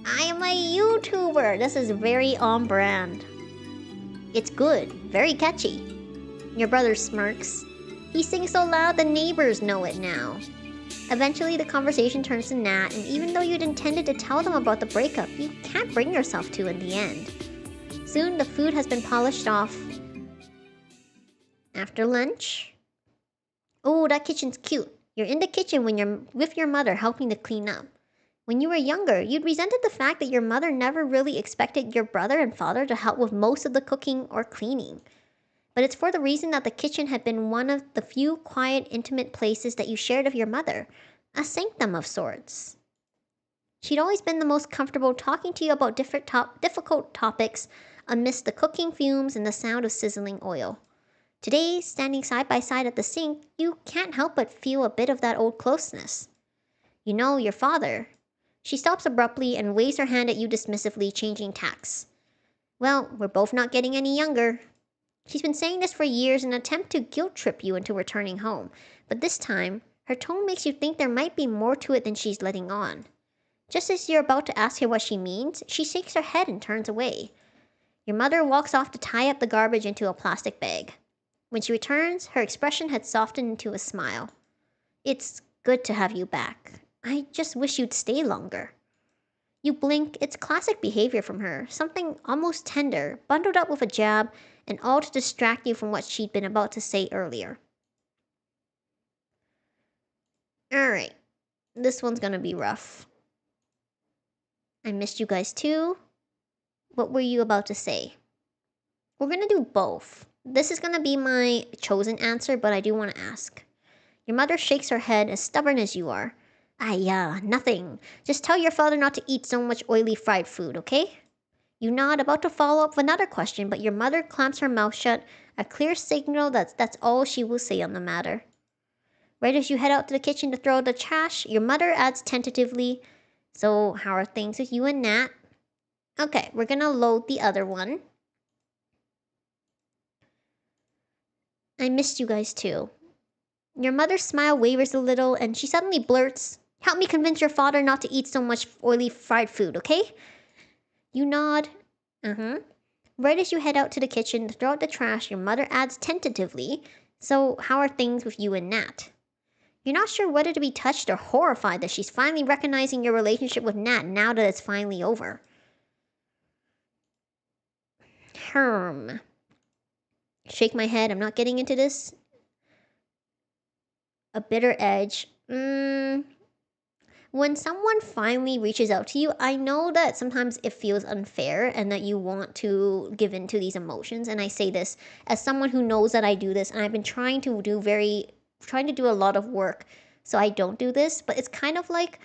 [SPEAKER 1] I am a YouTuber! This is very on brand. It's good, very catchy. Your brother smirks. He sings so loud the neighbors know it now. Eventually, the conversation turns to Nat, and even though you'd intended to tell them about the breakup, you can't bring yourself to in the end. Soon, the food has been polished off. After lunch... Oh, that kitchen's cute. You're in the kitchen when you're with your mother helping to clean up. When you were younger, you'd resented the fact that your mother never really expected your brother and father to help with most of the cooking or cleaning. But it's for the reason that the kitchen had been one of the few quiet, intimate places that you shared with your mother, a sanctum of sorts. She'd always been the most comfortable talking to you about difficult topics amidst the cooking fumes and the sound of sizzling oil. Today, standing side by side at the sink, you can't help but feel a bit of that old closeness. You know, your father... She stops abruptly and waves her hand at you dismissively, changing tacks. Well, we're both not getting any younger. She's been saying this for years in an attempt to guilt-trip you into returning home, but this time, her tone makes you think there might be more to it than she's letting on. Just as you're about to ask her what she means, she shakes her head and turns away. Your mother walks off to tie up the garbage into a plastic bag. When she returns, her expression had softened into a smile. It's good to have you back. I just wish you'd stay longer. You blink, it's classic behavior from her, something almost tender, bundled up with a jab, and all to distract you from what she'd been about to say earlier. Alright, this one's gonna be rough. I missed you guys too. What were you about to say? We're gonna do both. This is gonna be my chosen answer, but I do want to ask. Your mother shakes her head, as stubborn as you are. Nothing. Just tell your father not to eat so much oily fried food, okay? You nod, about to follow up with another question, but your mother clamps her mouth shut, a clear signal that that's all she will say on the matter. Right as you head out to the kitchen to throw the trash, your mother adds tentatively, "So, how are things with you and Nat?" Okay, we're gonna load the other one. I missed you guys too. Your mother's smile wavers a little, and she suddenly blurts, "Help me convince your father not to eat so much oily fried food, okay?" You nod. Right as you head out to the kitchen to throw out the trash, your mother adds tentatively, "So, how are things with you and Nat?" You're not sure whether to be touched or horrified that she's finally recognizing your relationship with Nat now that it's finally over. Herm. Shake my head, I'm not getting into this. A bitter edge. When someone finally reaches out to you, I know that sometimes it feels unfair and that you want to give in to these emotions. And I say this as someone who knows that I do this, and I've been trying to do a lot of work so I don't do this. But it's kind of like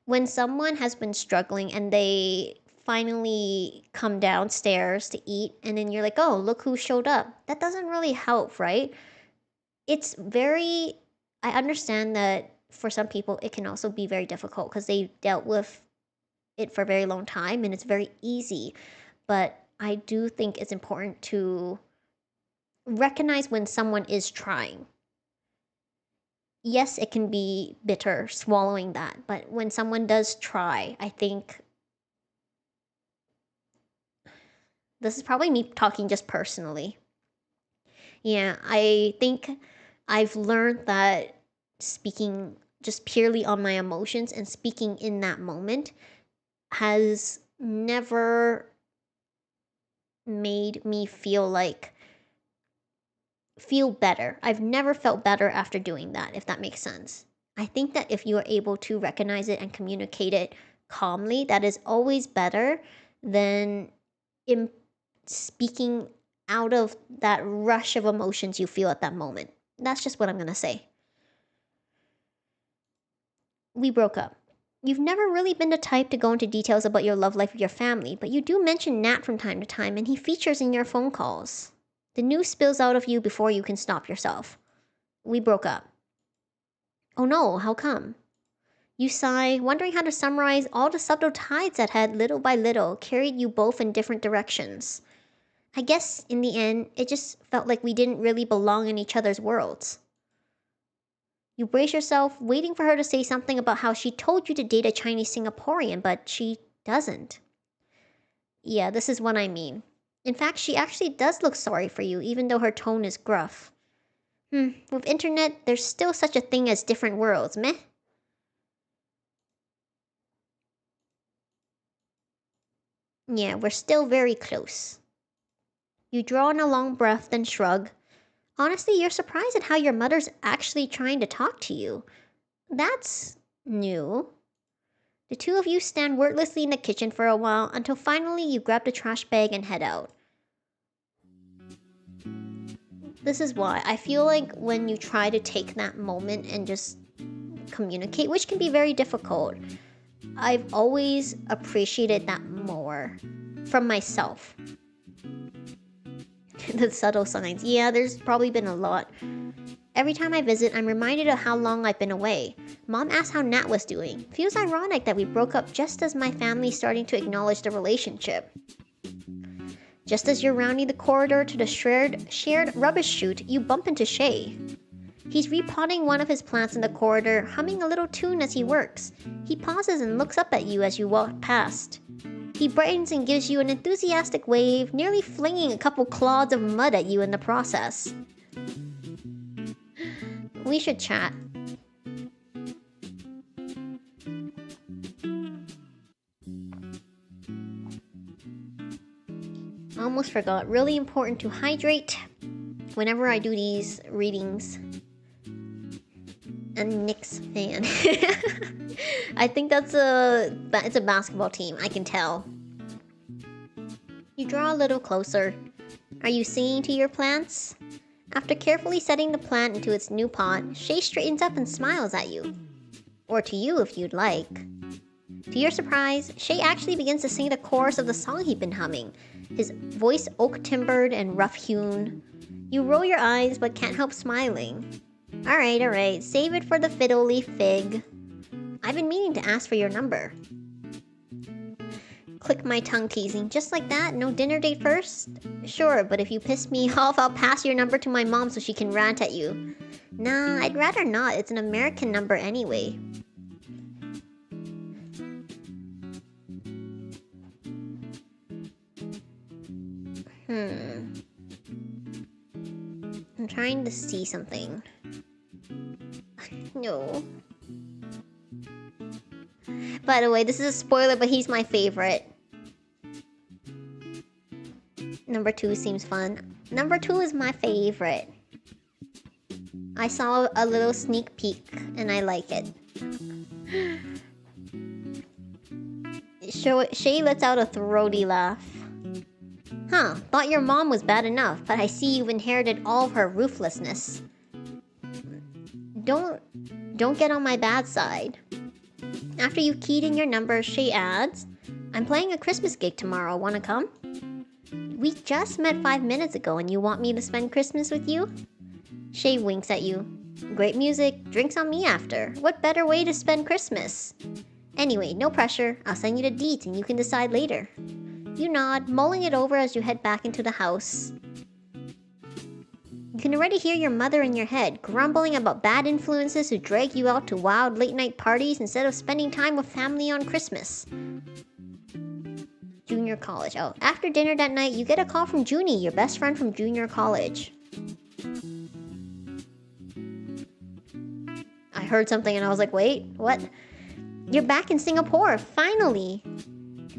[SPEAKER 1] when someone has been struggling and they finally come downstairs to eat, and then you're like, "Oh, look who showed up." That doesn't really help, right? I understand that for some people it can also be very difficult because they dealt with it for a very long time and it's very easy. But I do think it's important to recognize when someone is trying. Yes, it can be bitter swallowing that, but when someone does try, I think this is probably me talking just personally. Yeah, I think I've learned that speaking just purely on my emotions and speaking in that moment has never made me feel better. I've never felt better after doing that, if that makes sense. I think that if you are able to recognize it and communicate it calmly, that is always better than speaking out of that rush of emotions you feel at that moment. That's just what I'm gonna say. We broke up. You've never really been the type to go into details about your love life with your family, but you do mention Nat from time to time, and he features in your phone calls. The news spills out of you before you can stop yourself. We broke up. Oh no, how come? You sigh, wondering how to summarize all the subtle tides that had, little by little, carried you both in different directions. I guess, in the end, it just felt like we didn't really belong in each other's worlds. You brace yourself, waiting for her to say something about how she told you to date a Chinese Singaporean, but she doesn't. Yeah, this is what I mean. In fact, she actually does look sorry for you, even though her tone is gruff. With internet, there's still such a thing as different worlds, meh? Yeah, we're still very close. You draw in a long breath, then shrug. Honestly, you're surprised at how your mother's actually trying to talk to you. That's new. The two of you stand wordlessly in the kitchen for a while until finally you grab the trash bag and head out. This is why I feel like when you try to take that moment and just communicate, which can be very difficult, I've always appreciated that more from myself. The subtle signs. Yeah, there's probably been a lot. Every time I visit, I'm reminded of how long I've been away. Mom asked how Nat was doing. Feels ironic that we broke up just as my family's starting to acknowledge the relationship. Just as you're rounding the corridor to the shared rubbish chute, you bump into Shay. He's repotting one of his plants in the corridor, humming a little tune as he works. He pauses and looks up at you as you walk past. He brightens and gives you an enthusiastic wave, nearly flinging a couple clods of mud at you in the process. We should chat. Almost forgot. Really important to hydrate whenever I do these readings. A Knicks fan. I think it's a basketball team, I can tell. You draw a little closer. Are you singing to your plants? After carefully setting the plant into its new pot, Shay straightens up and smiles at you. Or to you if you'd like. To your surprise, Shay actually begins to sing the chorus of the song he'd been humming, his voice oak-timbered and rough-hewn. You roll your eyes but can't help smiling. Alright, save it for the fiddle leaf fig. I've been meaning to ask for your number. Click my tongue teasing, just like that? No dinner date first? Sure, but if you piss me off, I'll pass your number to my mom so she can rant at you. Nah, I'd rather not. It's an American number anyway. I'm trying to see something. No. By the way, this is a spoiler, but he's my favorite. Number 2 seems fun. Number 2 is my favorite. I saw a little sneak peek, and I like it. Shay lets out a throaty laugh. Huh, thought your mom was bad enough, but I see you've inherited all of her ruthlessness. Don't get on my bad side. After you've keyed in your number, Shay adds, I'm playing a Christmas gig tomorrow, wanna come? We just met 5 minutes ago and you want me to spend Christmas with you? Shay winks at you. Great music, drinks on me after. What better way to spend Christmas? Anyway, no pressure, I'll send you the deets and you can decide later. You nod, mulling it over as you head back into the house. You can already hear your mother in your head, grumbling about bad influences who drag you out to wild late-night parties instead of spending time with family on Christmas. Junior college. Oh, after dinner that night, you get a call from Junie, your best friend from junior college. I heard something and I was like, wait, what? You're back in Singapore, finally!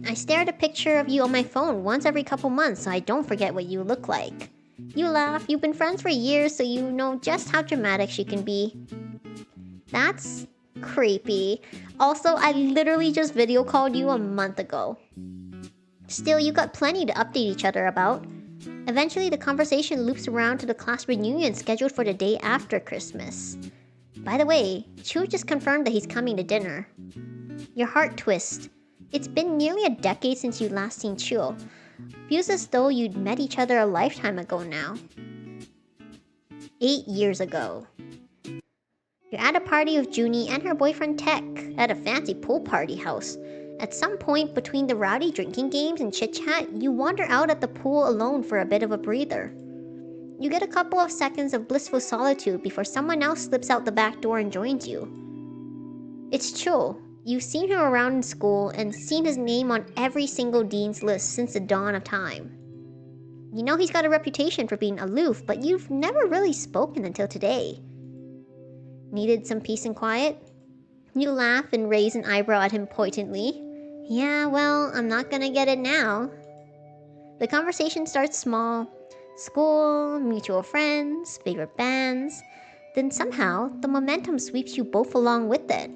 [SPEAKER 1] I stare at a picture of you on my phone once every couple months so I don't forget what you look like. You laugh, you've been friends for years so you know just how dramatic she can be. That's creepy. Also, I literally just video called you a month ago. Still, you got plenty to update each other about. Eventually, the conversation loops around to the class reunion scheduled for the day after Christmas. By the way, Chu just confirmed that he's coming to dinner. Your heart twists. It's been nearly a decade since you'd last seen Chu. Feels as though you'd met each other a lifetime ago now. 8 years ago. You're at a party with Junie and her boyfriend Tech at a fancy pool party house. At some point between the rowdy drinking games and chit-chat, you wander out at the pool alone for a bit of a breather. You get a couple of seconds of blissful solitude before someone else slips out the back door and joins you. It's Cho. You've seen him around in school and seen his name on every single dean's list since the dawn of time. You know he's got a reputation for being aloof, but you've never really spoken until today. Needed some peace and quiet? You laugh and raise an eyebrow at him pointedly. Yeah, well, I'm not gonna get it now. The conversation starts small. School, mutual friends, favorite bands. Then somehow, the momentum sweeps you both along with it.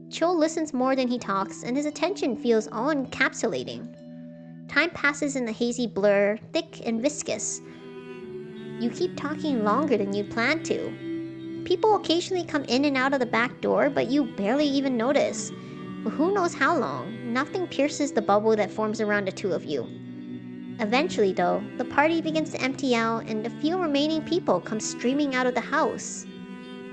[SPEAKER 1] Cho listens more than he talks, and his attention feels all-encapsulating. Time passes in the hazy blur, thick and viscous. You keep talking longer than you'd planned to. People occasionally come in and out of the back door, but you barely even notice. For who knows how long, nothing pierces the bubble that forms around the two of you. Eventually, though, the party begins to empty out, and the few remaining people come streaming out of the house.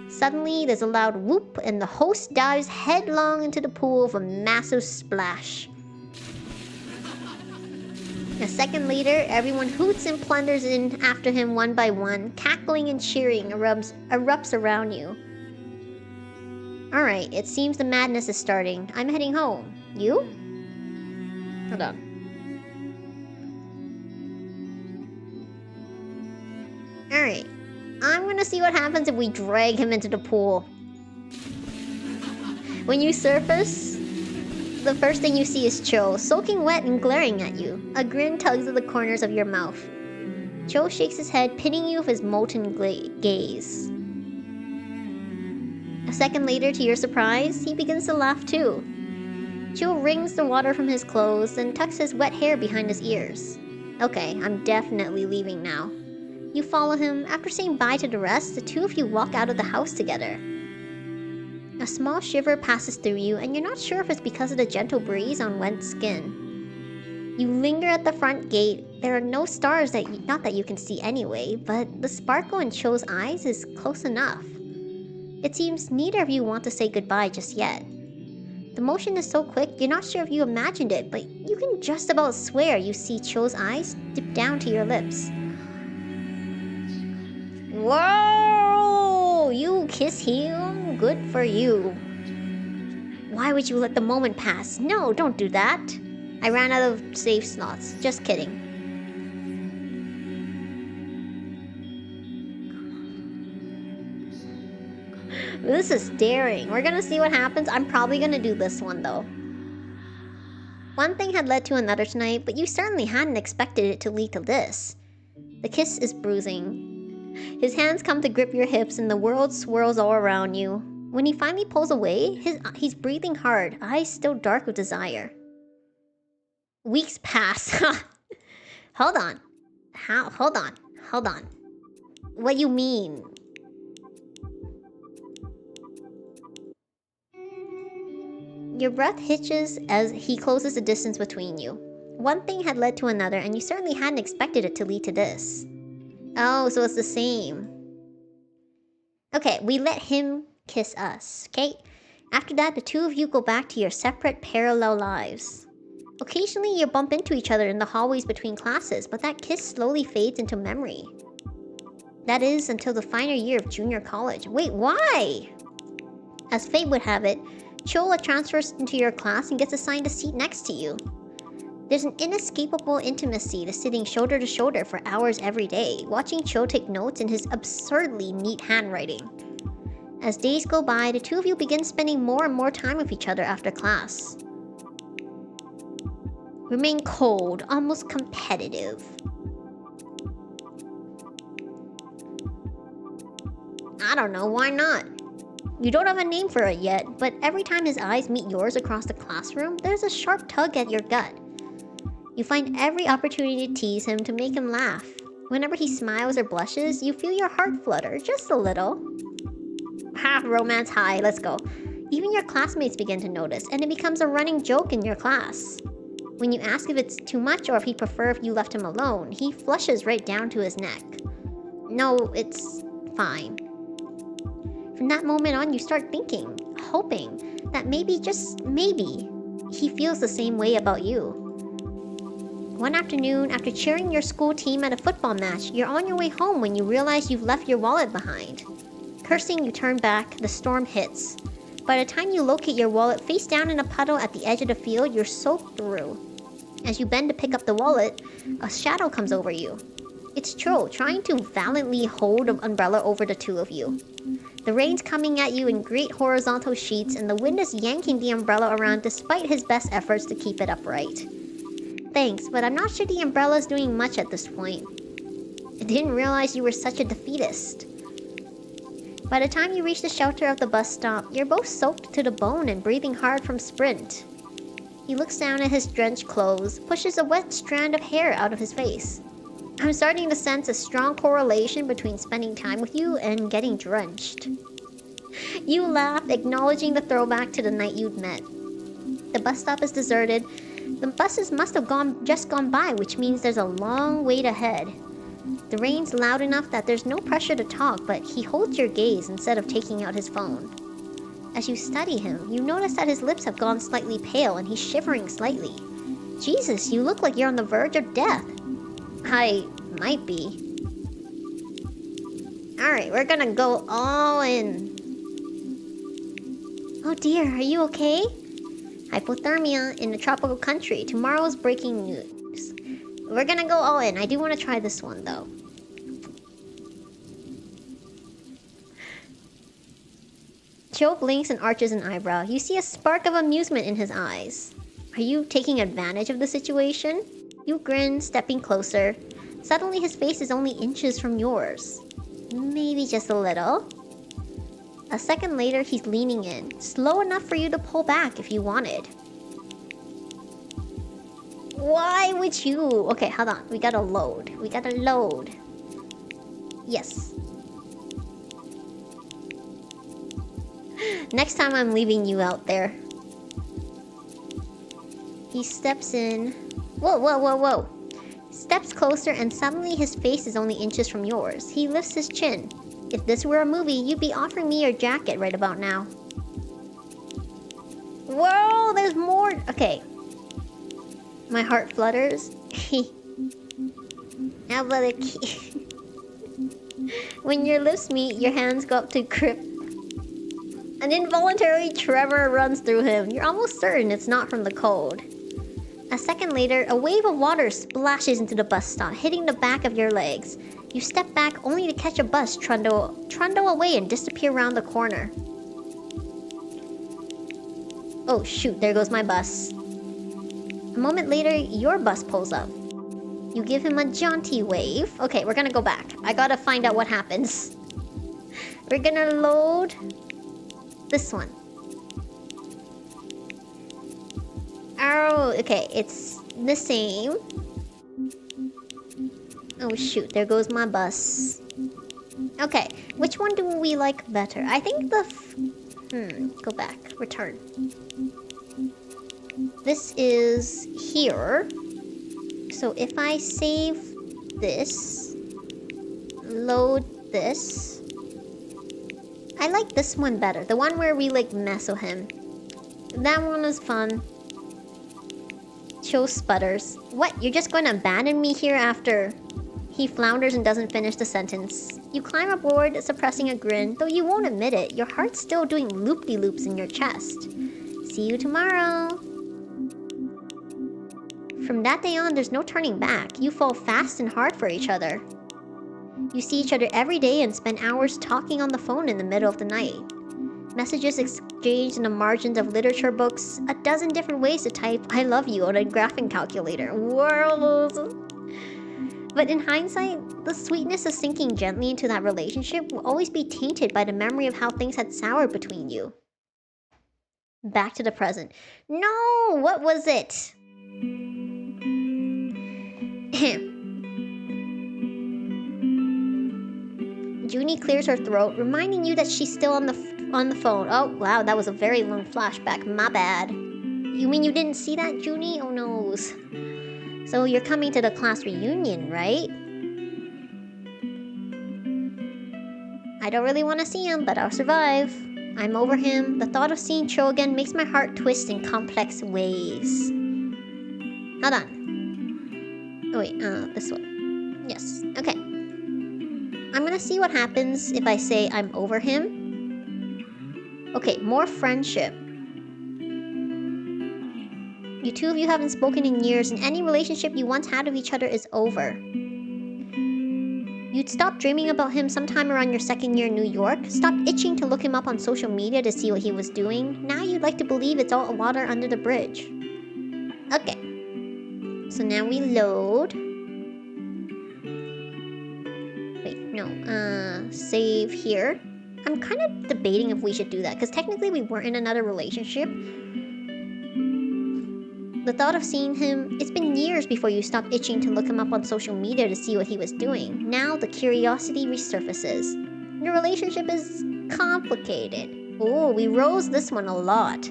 [SPEAKER 1] Suddenly, there's a loud whoop, and the host dives headlong into the pool with a massive splash. A second later, everyone hoots and plunders in after him one by one, cackling and cheering erupts around you. Alright, it seems the madness is starting. I'm heading home. You? Hold on. Alright. I'm gonna see what happens if we drag him into the pool. When you surface, the first thing you see is Cho, soaking wet and glaring at you. A grin tugs at the corners of your mouth. Cho shakes his head, pitting you with his molten gaze. A A second later, to your surprise, he begins to laugh too. Chill wrings the water from his clothes and tucks his wet hair behind his ears. Okay, I'm definitely leaving now. You follow him. After saying bye to the rest, the two of you walk out of the house together. A small shiver passes through you, and you're not sure if it's because of the gentle breeze on wet skin. You linger at the front gate. There are no stars not that you can see anyway, but the sparkle in Cho's eyes is close enough. It seems neither of you want to say goodbye just yet. The motion is so quick, you're not sure if you imagined it, but you can just about swear you see Cho's eyes dip down to your lips. Whoa! You kiss him? Good for you. Why would you let the moment pass? No, don't do that. I ran out of safe slots. Just kidding. This is daring. We're gonna see what happens. I'm probably gonna do this one though. One thing had led to another tonight, but you certainly hadn't expected it to lead to this. The kiss is bruising. His hands come to grip your hips and the world swirls all around you. When he finally pulls away, he's breathing hard, eyes still dark with desire. Weeks pass. Hold on. Hold on. What you mean? Your breath hitches as he closes the distance between you. One thing had led to another, and you certainly hadn't expected it to lead to this. Oh, so it's the same. Okay, we let him kiss us, okay? After that, the two of you go back to your separate parallel lives. Occasionally, you bump into each other in the hallways between classes, but that kiss slowly fades into memory. That is, until the final year of junior college. Wait, why? As fate would have it, Chola transfers into your class and gets assigned a seat next to you. There's an inescapable intimacy to sitting shoulder to shoulder for hours every day, watching Cho take notes in his absurdly neat handwriting. As days go by, the two of you begin spending more and more time with each other after class. Remain cold, almost competitive. I don't know, why not? You don't have a name for it yet, but every time his eyes meet yours across the classroom, there's a sharp tug at your gut. You find every opportunity to tease him to make him laugh. Whenever he smiles or blushes, you feel your heart flutter, just a little. Romance high, let's go. Even your classmates begin to notice, and it becomes a running joke in your class. When you ask if it's too much or if he'd prefer if you left him alone, he flushes right down to his neck. No, it's fine. From that moment on, you start thinking, hoping, that maybe, just maybe, he feels the same way about you. One afternoon, after cheering your school team at a football match, you're on your way home when you realize you've left your wallet behind. Cursing, you turn back, the storm hits. By the time you locate your wallet face down in a puddle at the edge of the field, you're soaked through. As you bend to pick up the wallet, a shadow comes over you. It's Cho, trying to valiantly hold an umbrella over the two of you. The rain's coming at you in great horizontal sheets, and the wind is yanking the umbrella around despite his best efforts to keep it upright. Thanks, but I'm not sure the umbrella's doing much at this point. I didn't realize you were such a defeatist. By the time you reach the shelter of the bus stop, you're both soaked to the bone and breathing hard from sprint. He looks down at his drenched clothes, pushes a wet strand of hair out of his face. I'm starting to sense a strong correlation between spending time with you and getting drenched. You laugh, acknowledging the throwback to the night you'd met. The bus stop is deserted. The buses must have just gone by, which means there's a long wait ahead. The rain's loud enough that there's no pressure to talk, but he holds your gaze instead of taking out his phone. As you study him, you notice that his lips have gone slightly pale and he's shivering slightly. Jesus, you look like you're on the verge of death. I might be. Alright, we're gonna go all in. Oh dear, are you okay? Hypothermia in a tropical country. Tomorrow's breaking news. We're gonna go all in. I do want to try this one though. Cho blinks and arches an eyebrow. You see a spark of amusement in his eyes. Are you taking advantage of the situation? You grin, stepping closer. Suddenly his face is only inches from yours. Maybe just a little. A second later, he's leaning in, slow enough for you to pull back if you wanted. Why would you? Okay, hold on. We gotta load. Yes. Next time I'm leaving you out there. He steps in. Whoa. Steps closer and suddenly his face is only inches from yours. He lifts his chin. If this were a movie, you'd be offering me your jacket right about now. Whoa, there's more. Okay. My heart flutters. Now, brother. When your lips meet, your hands go up to grip. An involuntary tremor runs through him. You're almost certain it's not from the cold. A second later, a wave of water splashes into the bus stop, hitting the back of your legs. You step back only to catch a bus trundle away and disappear around the corner. Oh shoot, there goes my bus. A moment later, your bus pulls up. You give him a jaunty wave. Okay, we're gonna go back. I gotta find out what happens. We're gonna load this one. Oh, okay, it's the same. Oh shoot, there goes my bus. Okay, which one do we like better? I think the... go back. Return. This is here. So if I save this, load this. I like this one better. The one where we like mess with him. That one is fun. Show sputters. What? You're just going to abandon me here after... He flounders and doesn't finish the sentence. You climb aboard, suppressing a grin, though you won't admit it. Your heart's still doing loop-de-loops in your chest. See you tomorrow. From that day on, there's no turning back. You fall fast and hard for each other. You see each other every day and spend hours talking on the phone in the middle of the night. Messages exchanged in the margins of literature books. A dozen different ways to type I love you on a graphing calculator. Worlds! But in hindsight, the sweetness of sinking gently into that relationship will always be tainted by the memory of how things had soured between you. Back to the present. No! What was it? Junie clears her throat, reminding you that she's still on the phone. Oh, wow, that was a very long flashback. My bad. You mean you didn't see that, Junie? Oh, no. So you're coming to the class reunion, right? I don't really want to see him, but I'll survive. I'm over him. The thought of seeing Cho again makes my heart twist in complex ways. Hold on. Oh wait, this one. Yes, okay. I'm gonna see what happens if I say I'm over him. Okay, more friendship. You two of you haven't spoken in years, and any relationship you once had with each other is over. You'd stopped dreaming about him sometime around your second year in New York, stopped itching to look him up on social media to see what he was doing. Now you'd like to believe it's all water under the bridge. Okay. So now we load. Wait, no. Save here. I'm kind of debating if we should do that, because technically we weren't in another relationship. The thought of seeing him, it's been years before you stopped itching to look him up on social media to see what he was doing. Now the curiosity resurfaces. Your relationship is complicated. Oh, we rose this one a lot.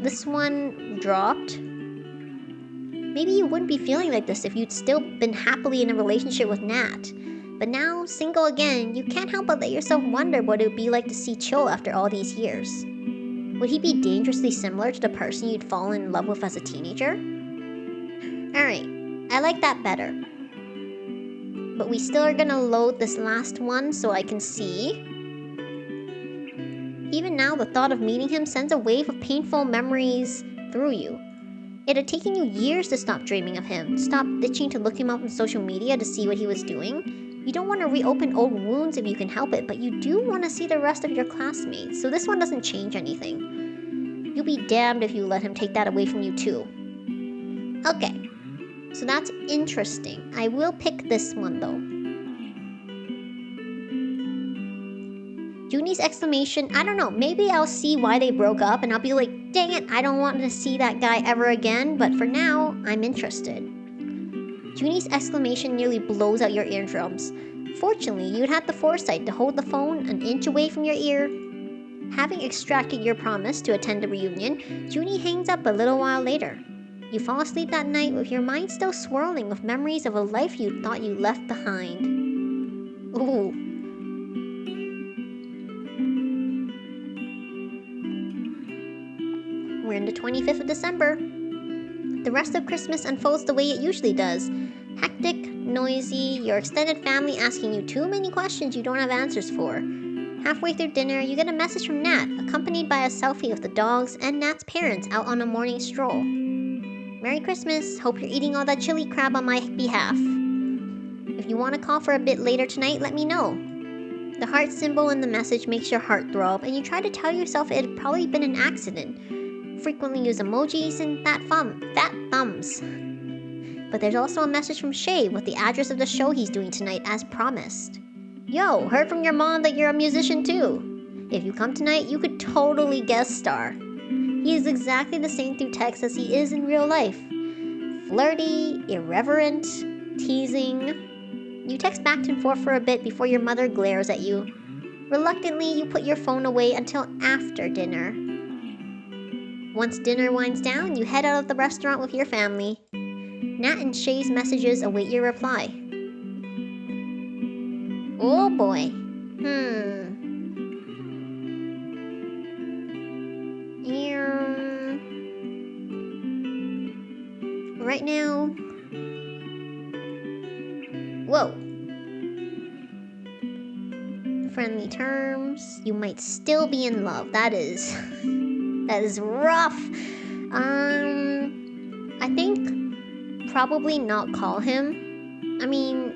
[SPEAKER 1] This one dropped. Maybe you wouldn't be feeling like this if you'd still been happily in a relationship with Nat. But now, single again, you can't help but let yourself wonder what it would be like to see Cho after all these years. Would he be dangerously similar to the person you'd fallen in love with as a teenager? Alright, I like that better. But we still are gonna load this last one so I can see. Even now, the thought of meeting him sends a wave of painful memories through you. It had taken you years to stop dreaming of him, stop itching to look him up on social media to see what he was doing. You don't want to reopen old wounds if you can help it, but you do want to see the rest of your classmates, so this one doesn't change anything. You'll be damned if you let him take that away from you too. Okay, so that's interesting. I will pick this one though. Junie Junie's exclamation, I don't know, maybe I'll see why they broke up and I'll be like, dang it, I don't want to see that guy ever again, but for now, I'm interested. Junie's exclamation nearly blows out your eardrums. Fortunately, you'd had the foresight to hold the phone an inch away from your ear. Having extracted your promise to attend the reunion, Junie hangs up a little while later. You fall asleep that night with your mind still swirling with memories of a life you thought you left behind. Ooh. We're in the 25th of December. The rest of Christmas unfolds the way it usually does. Hectic, noisy, your extended family asking you too many questions you don't have answers for. Halfway through dinner, you get a message from Nat, accompanied by a selfie of the dogs and Nat's parents out on a morning stroll. Merry Christmas, hope you're eating all that chili crab on my behalf. If you want to call for a bit later tonight, let me know. The heart symbol in the message makes your heart throb, and you try to tell yourself it had probably been an accident. Frequently use emojis and fat thumbs. But there's also a message from Shay with the address of the show he's doing tonight as promised. Yo, heard from your mom that you're a musician too. If you come tonight, you could totally guest star. He is exactly the same through text as he is in real life. Flirty, irreverent, teasing. You text back and forth for a bit before your mother glares at you. Reluctantly, you put your phone away until after dinner. Once dinner winds down, you head out of the restaurant with your family. Nat and Shay's messages await your reply. Oh boy. Right now... Whoa. Friendly terms. You might still be in love. That is rough. I think probably not call him. I mean,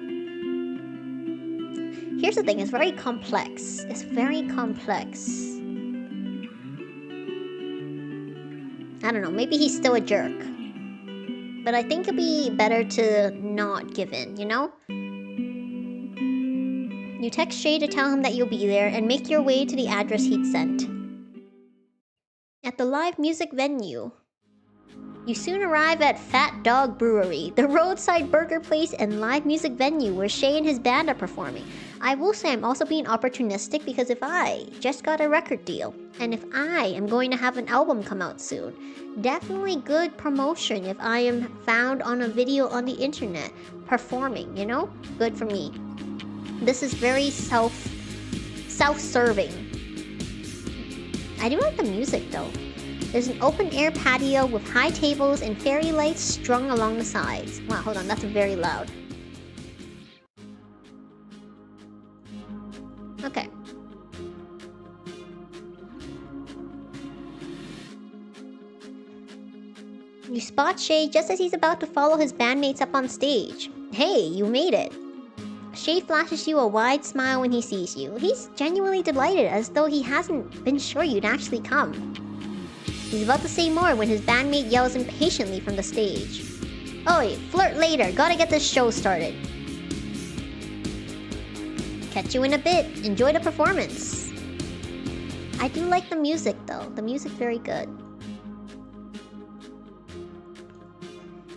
[SPEAKER 1] here's the thing, it's very complex. It's very complex. I don't know, maybe he's still a jerk. But I think it'd be better to not give in, you know? You text Shay to tell him that you'll be there and make your way to the address he'd sent. At the live music venue, you soon arrive at Fat Dog Brewery, the roadside burger place and live music venue where Shay and his band are performing. I will say I'm also being opportunistic because if I just got a record deal, and if I am going to have an album come out soon, definitely good promotion if I am found on a video on the internet performing, you know? Good for me. This is very self-serving. I do like the music though. There's an open-air patio with high tables and fairy lights strung along the sides. Wow, hold on, that's very loud. Okay. You spot Shay just as he's about to follow his bandmates up on stage. Hey, you made it. Shay flashes you a wide smile when he sees you. He's genuinely delighted, as though he hasn't been sure you'd actually come. He's about to say more when his bandmate yells impatiently from the stage. Oi, flirt later, gotta get this show started. Catch you in a bit, enjoy the performance. I do like the music though, the music's very good.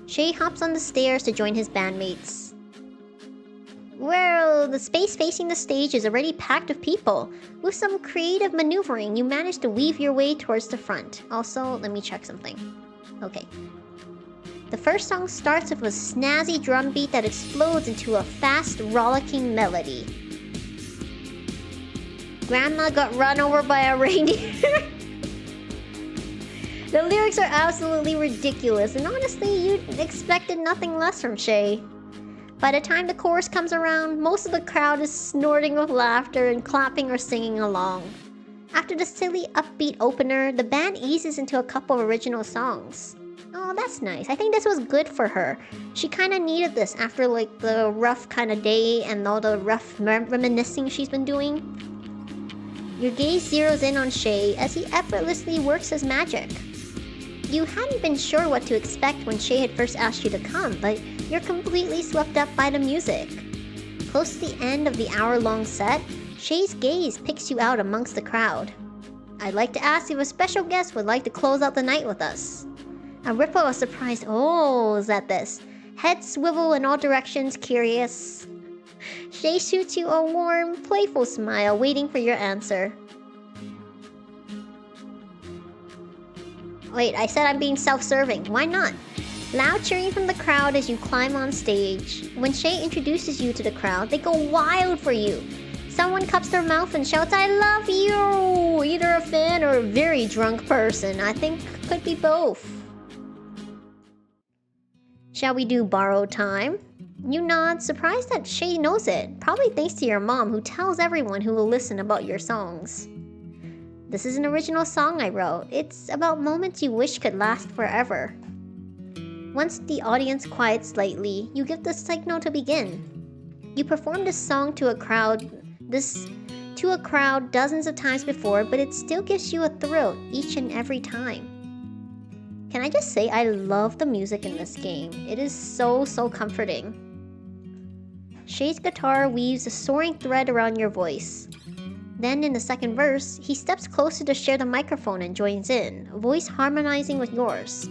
[SPEAKER 1] Shay hops on the stairs to join his bandmates. Well, the space facing the stage is already packed with people. With some creative maneuvering, you manage to weave your way towards the front. Also, let me check something. Okay. The first song starts with a snazzy drum beat that explodes into a fast, rollicking melody. Grandma got run over by a reindeer. The lyrics are absolutely ridiculous, and honestly, you'd expected nothing less from Shay. By the time the chorus comes around, most of the crowd is snorting with laughter and clapping or singing along. After the silly, upbeat opener, the band eases into a couple of original songs. Oh, that's nice. I think this was good for her. She kind of needed this after like the rough kind of day and all the rough reminiscing she's been doing. Your gaze zeroes in on Shay as he effortlessly works his magic. You hadn't been sure what to expect when Shay had first asked you to come, but you're completely swept up by the music. Close to the end of the hour-long set, Shay's gaze picks you out amongst the crowd. I'd like to ask if a special guest would like to close out the night with us. A ripple of surprise ohs at this. Heads swivel in all directions, curious. Shay shoots you a warm, playful smile, waiting for your answer. Wait, I said I'm being self-serving. Why not? Loud cheering from the crowd as you climb on stage. When Shay introduces you to the crowd, they go wild for you. Someone cups their mouth and shouts, "I love you!" Either a fan or a very drunk person. I think could be both. Shall we do borrowed time? You nod, surprised that Shay knows it. Probably thanks to your mom, who tells everyone who will listen about your songs. This is an original song I wrote. It's about moments you wish could last forever. Once the audience quiets slightly, you give the signal to begin. You performed this song to a crowd dozens of times before, but it still gives you a thrill each and every time. Can I just say I love the music in this game. It is so comforting. Shay's guitar weaves a soaring thread around your voice. Then in the second verse, he steps closer to share the microphone and joins in, voice harmonizing with yours.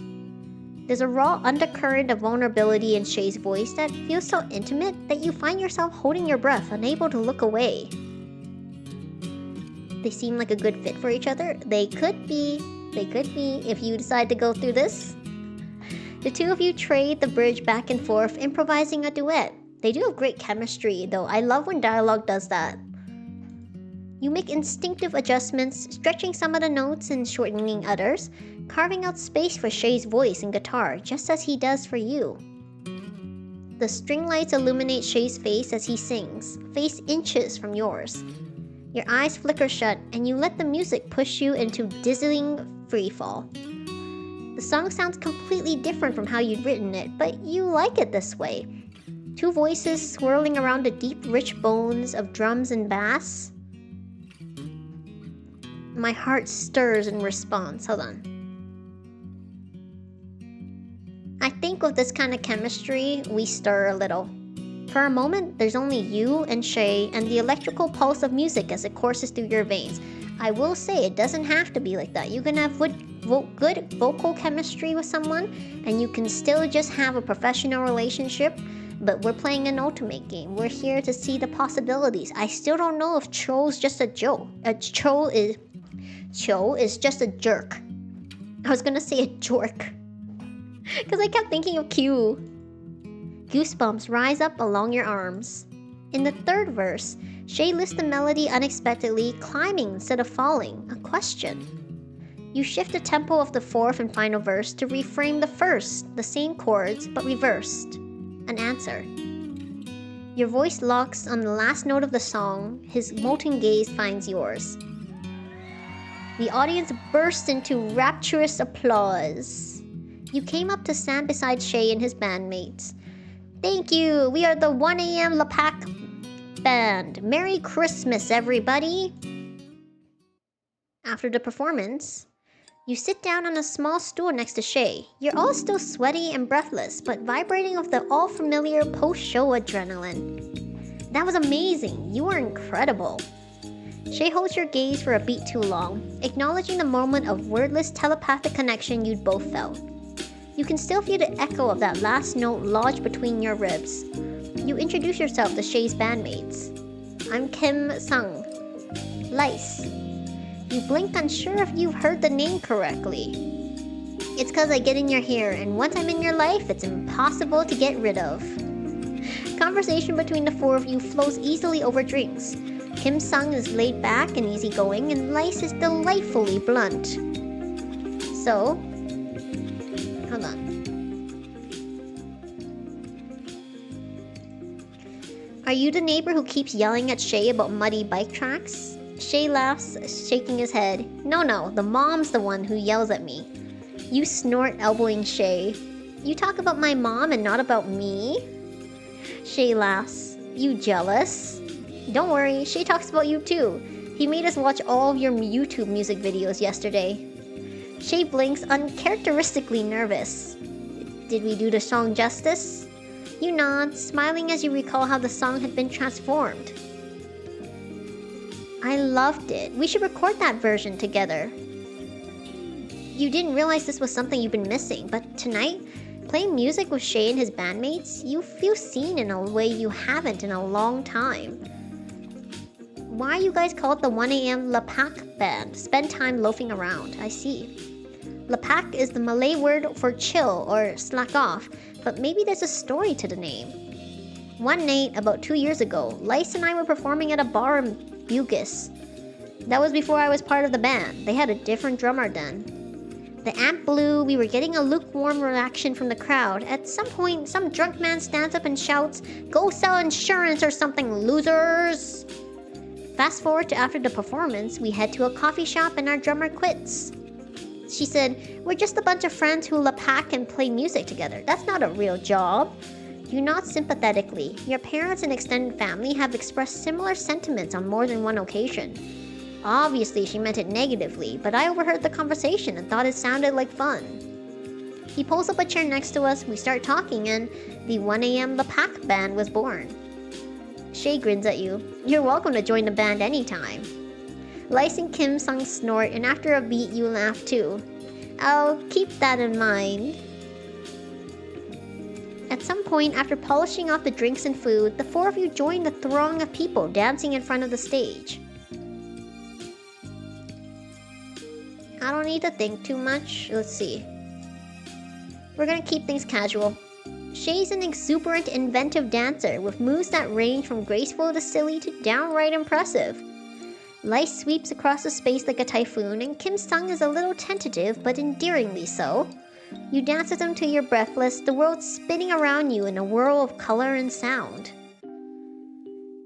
[SPEAKER 1] There's a raw undercurrent of vulnerability in Shay's voice that feels so intimate that you find yourself holding your breath, unable to look away. They seem like a good fit for each other. They could be if you decide to go through this. The two of you trade the bridge back and forth, improvising a duet. They do have great chemistry, though. I love when dialogue does that. You make instinctive adjustments, stretching some of the notes and shortening others, carving out space for Shay's voice and guitar, just as he does for you. The string lights illuminate Shay's face as he sings, face inches from yours. Your eyes flicker shut, and you let the music push you into dizzying freefall. The song sounds completely different from how you'd written it, but you like it this way. Two voices swirling around the deep, rich bones of drums and bass. My heart stirs in response. Hold on. I think with this kind of chemistry, we stir a little. For a moment, there's only you and Shay and the electrical pulse of music as it courses through your veins. I will say, it doesn't have to be like that. You can have good vocal chemistry with someone, and you can still just have a professional relationship, but we're playing an ultimate game. We're here to see the possibilities. I still don't know if Cho's just a joke. Cho is just a jerk. I was gonna say a jork, because I kept thinking of Q. Goosebumps rise up along your arms. In the third verse, Shay lifts the melody unexpectedly, climbing instead of falling. A question. You shift the tempo of the fourth and final verse to reframe the first, the same chords, but reversed. An answer. Your voice locks on the last note of the song. His molten gaze finds yours. The audience bursts into rapturous applause. You came up to stand beside Shay and his bandmates. Thank you! We are the 1 a.m. La Pac Band. Merry Christmas, everybody! After the performance, you sit down on a small stool next to Shay. You're all still sweaty and breathless, but vibrating with the all-familiar post-show adrenaline. That was amazing! You were incredible! Shay holds your gaze for a beat too long, acknowledging the moment of wordless telepathic connection you'd both felt. You can still feel the echo of that last note lodged between your ribs. You introduce yourself to Shay's bandmates. I'm Kim Sung. Lice. You blink, unsure if you've heard the name correctly. It's cause I get in your hair, and once I'm in your life, it's impossible to get rid of. Conversation between the four of you flows easily over drinks. Kim Sung is laid back and easygoing, and Lice is delightfully blunt. So, hold on. Are you the neighbor who keeps yelling at Shay about muddy bike tracks? Shay laughs, shaking his head. No, the mom's the one who yells at me. You snort, elbowing Shay. You talk about my mom and not about me? Shay laughs. You jealous? Don't worry, Shay talks about you too. He made us watch all of your YouTube music videos yesterday. Shay blinks, uncharacteristically nervous. Did we do the song justice? You nod, smiling as you recall how the song had been transformed. I loved it. We should record that version together. You didn't realize this was something you've been missing, but tonight, playing music with Shay and his bandmates, you feel seen in a way you haven't in a long time. Why you guys call it the 1am Lapak band? Spend time loafing around. I see. Lapak is the Malay word for chill or slack off, but maybe there's a story to the name. One night, about 2 years ago, Lice and I were performing at a bar in Bugis. That was before I was part of the band. They had a different drummer then. The amp blew, we were getting a lukewarm reaction from the crowd. At some point, some drunk man stands up and shouts, "Go sell insurance or something, losers!" Fast forward to after the performance, we head to a coffee shop and our drummer quits. She said, "We're just a bunch of friends who lapak and play music together. That's not a real job." You nod sympathetically. Your parents and extended family have expressed similar sentiments on more than one occasion. Obviously, she meant it negatively, but I overheard the conversation and thought it sounded like fun. He pulls up a chair next to us, we start talking, and the 1am Lapak band was born. Shay grins at you. You're welcome to join the band anytime. Lice and Kim Sung snort, and after a beat, you laugh too. I'll keep that in mind. At some point, after polishing off the drinks and food, the four of you join the throng of people dancing in front of the stage. I don't need to think too much. Let's see. We're gonna keep things casual. Shay's an exuberant, inventive dancer with moves that range from graceful to silly to downright impressive. Lice sweeps across the space like a typhoon, and Kim Sung is a little tentative but endearingly so. You dance with them till you're breathless, the world spinning around you in a whirl of color and sound.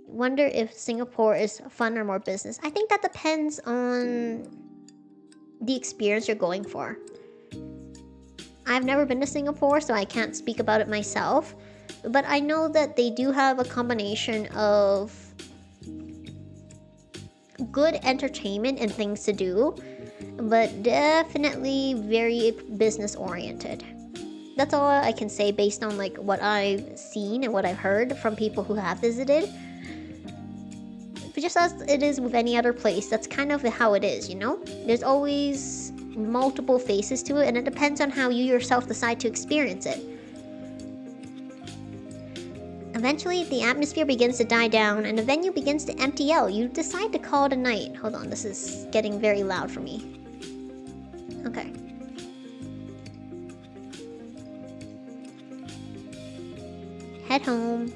[SPEAKER 1] Wonder if Singapore is fun or more business. I think that depends on the experience you're going for. I've never been to Singapore, so I can't speak about it myself, but I know that they do have a combination of good entertainment and things to do, but definitely very business oriented. That's all I can say based on like what I've seen and what I've heard from people who have visited. But just as it is with any other place, that's kind of how it is, you know? There's always multiple faces to it, and it depends on how you yourself decide to experience it. Eventually, the atmosphere begins to die down, and the venue begins to empty out. You decide to call it a night. Hold on, this is getting very loud for me. Okay. Head home.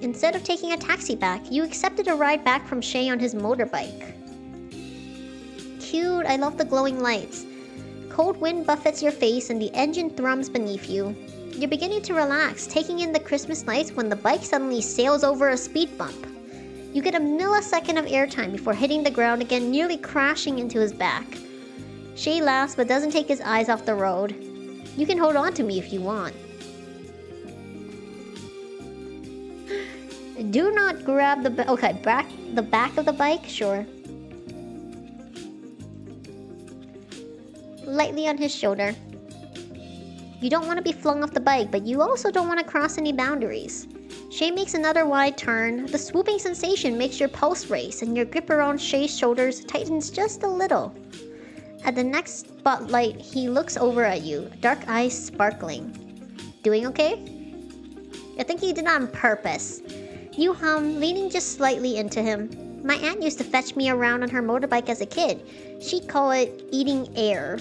[SPEAKER 1] Instead of taking a taxi back, you accepted a ride back from Shay on his motorbike. Cute, I love the glowing lights. Cold wind buffets your face and the engine thrums beneath you. You're beginning to relax, taking in the Christmas lights when the bike suddenly sails over a speed bump. You get a millisecond of airtime before hitting the ground again, nearly crashing into his back. Shay laughs but doesn't take his eyes off the road. You can hold on to me if you want. Do not grab the the back of the bike, sure. Lightly on his shoulder. You don't want to be flung off the bike, but you also don't want to cross any boundaries. Shay makes another wide turn. The swooping sensation makes your pulse race, and your grip around Shay's shoulders tightens just a little. At the next spotlight, he looks over at you, dark eyes sparkling. Doing okay? I think he did it on purpose. You hum, leaning just slightly into him. My aunt used to fetch me around on her motorbike as a kid. She'd call it eating air.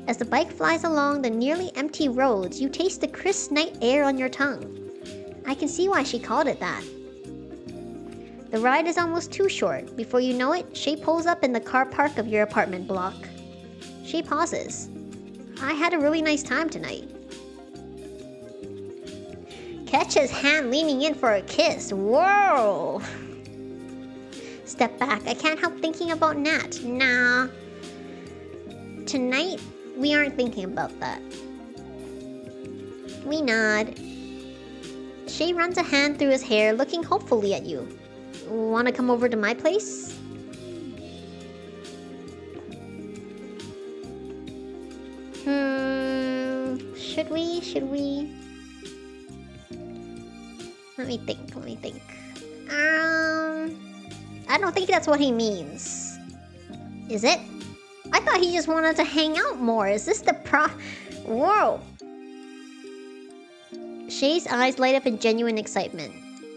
[SPEAKER 1] As the bike flies along the nearly empty roads, you taste the crisp night air on your tongue. I can see why she called it that. The ride is almost too short. Before you know it, Shay pulls up in the car park of your apartment block. Shay pauses. I had a really nice time tonight. Catch his hand leaning in for a kiss. Whoa! Step back. I can't help thinking about Nat. Nah. Tonight, we aren't thinking about that. We nod. Shay runs a hand through his hair, looking hopefully at you. Wanna come over to my place? Should we? Let me think. I don't don't think that's what he means. Is it? I thought he just wanted to hang out more. Is this the Whoa! Shay's eyes light up in genuine excitement.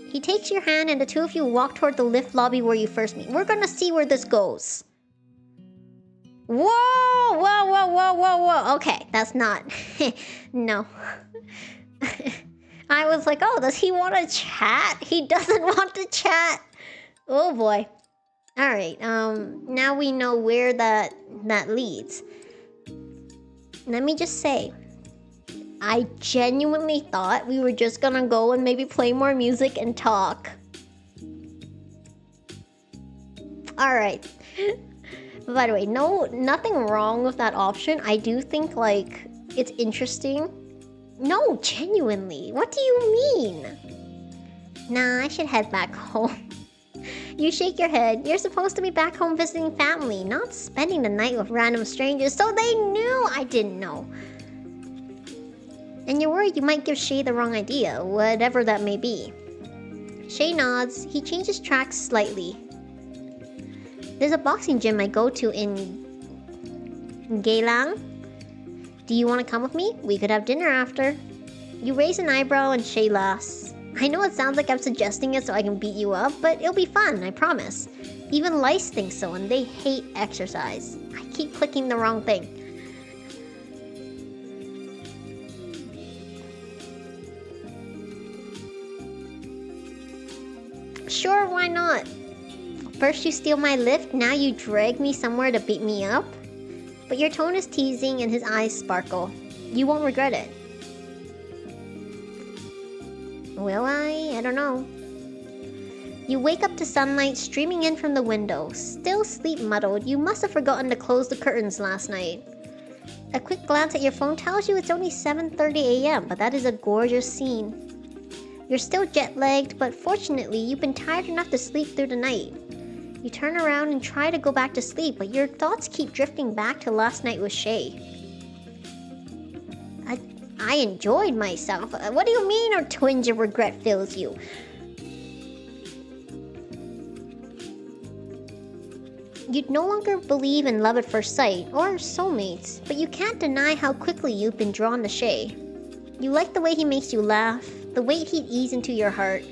[SPEAKER 1] He takes your hand and the two of you walk toward the lift lobby where you first meet. We're gonna see where this goes. Whoa! Whoa, whoa, whoa, whoa, whoa. Okay, that's not... No. I was like, oh, does he want to chat? He doesn't want to chat. Oh boy. Alright, now we know where that leads. Let me just say, I genuinely thought we were just gonna go and maybe play more music and talk. Alright. By the way, nothing wrong with that option. I do think, like, it's interesting. No, genuinely. What do you mean? Nah, I should head back home. You shake your head. You're supposed to be back home visiting family, not spending the night with random strangers, so they knew I didn't know. And you're worried you might give Shay the wrong idea, whatever that may be. Shay nods. He changes tracks slightly. There's a boxing gym I go to in Geylang. Do you want to come with me? We could have dinner after. You raise an eyebrow and Shay laughs. I know it sounds like I'm suggesting it so I can beat you up, but it'll be fun, I promise. Even Lice thinks so, and they hate exercise. I keep clicking the wrong thing. Sure, why not? First you steal my lift, now you drag me somewhere to beat me up? But your tone is teasing and his eyes sparkle. You won't regret it. Will I? I don't know. You wake up to sunlight streaming in from the window. Still sleep muddled, you must have forgotten to close the curtains last night. A quick glance at your phone tells you it's only 7:30 a.m., but that is a gorgeous scene. You're still jet-lagged, but fortunately you've been tired enough to sleep through the night. You turn around and try to go back to sleep, but your thoughts keep drifting back to last night with Shay. I enjoyed myself. What do you mean a twinge of regret fills you? You'd no longer believe in love at first sight, or soulmates, but you can't deny how quickly you've been drawn to Shay. You like the way he makes you laugh, the way he'd ease into your heart.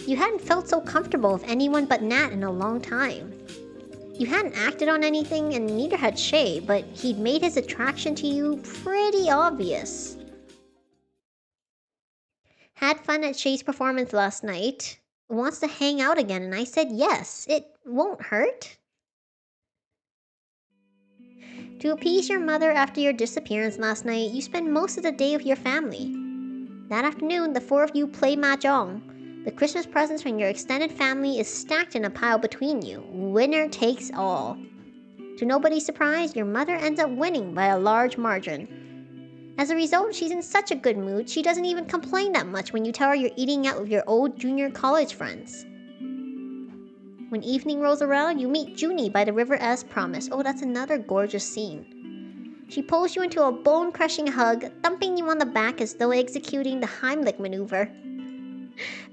[SPEAKER 1] You hadn't felt so comfortable with anyone but Nat in a long time. You hadn't acted on anything, and neither had Shay, but he'd made his attraction to you pretty obvious. Had fun at Shay's performance last night. Wants to hang out again, and I said yes. It won't hurt. To appease your mother after your disappearance last night, you spend most of the day with your family. That afternoon, the four of you play mahjong. The Christmas presents from your extended family is stacked in a pile between you. Winner takes all. To nobody's surprise, your mother ends up winning by a large margin. As a result, she's in such a good mood, she doesn't even complain that much when you tell her you're eating out with your old junior college friends. When evening rolls around, you meet Junie by the river as promised. Oh, that's another gorgeous scene. She pulls you into a bone-crushing hug, thumping you on the back as though executing the Heimlich maneuver.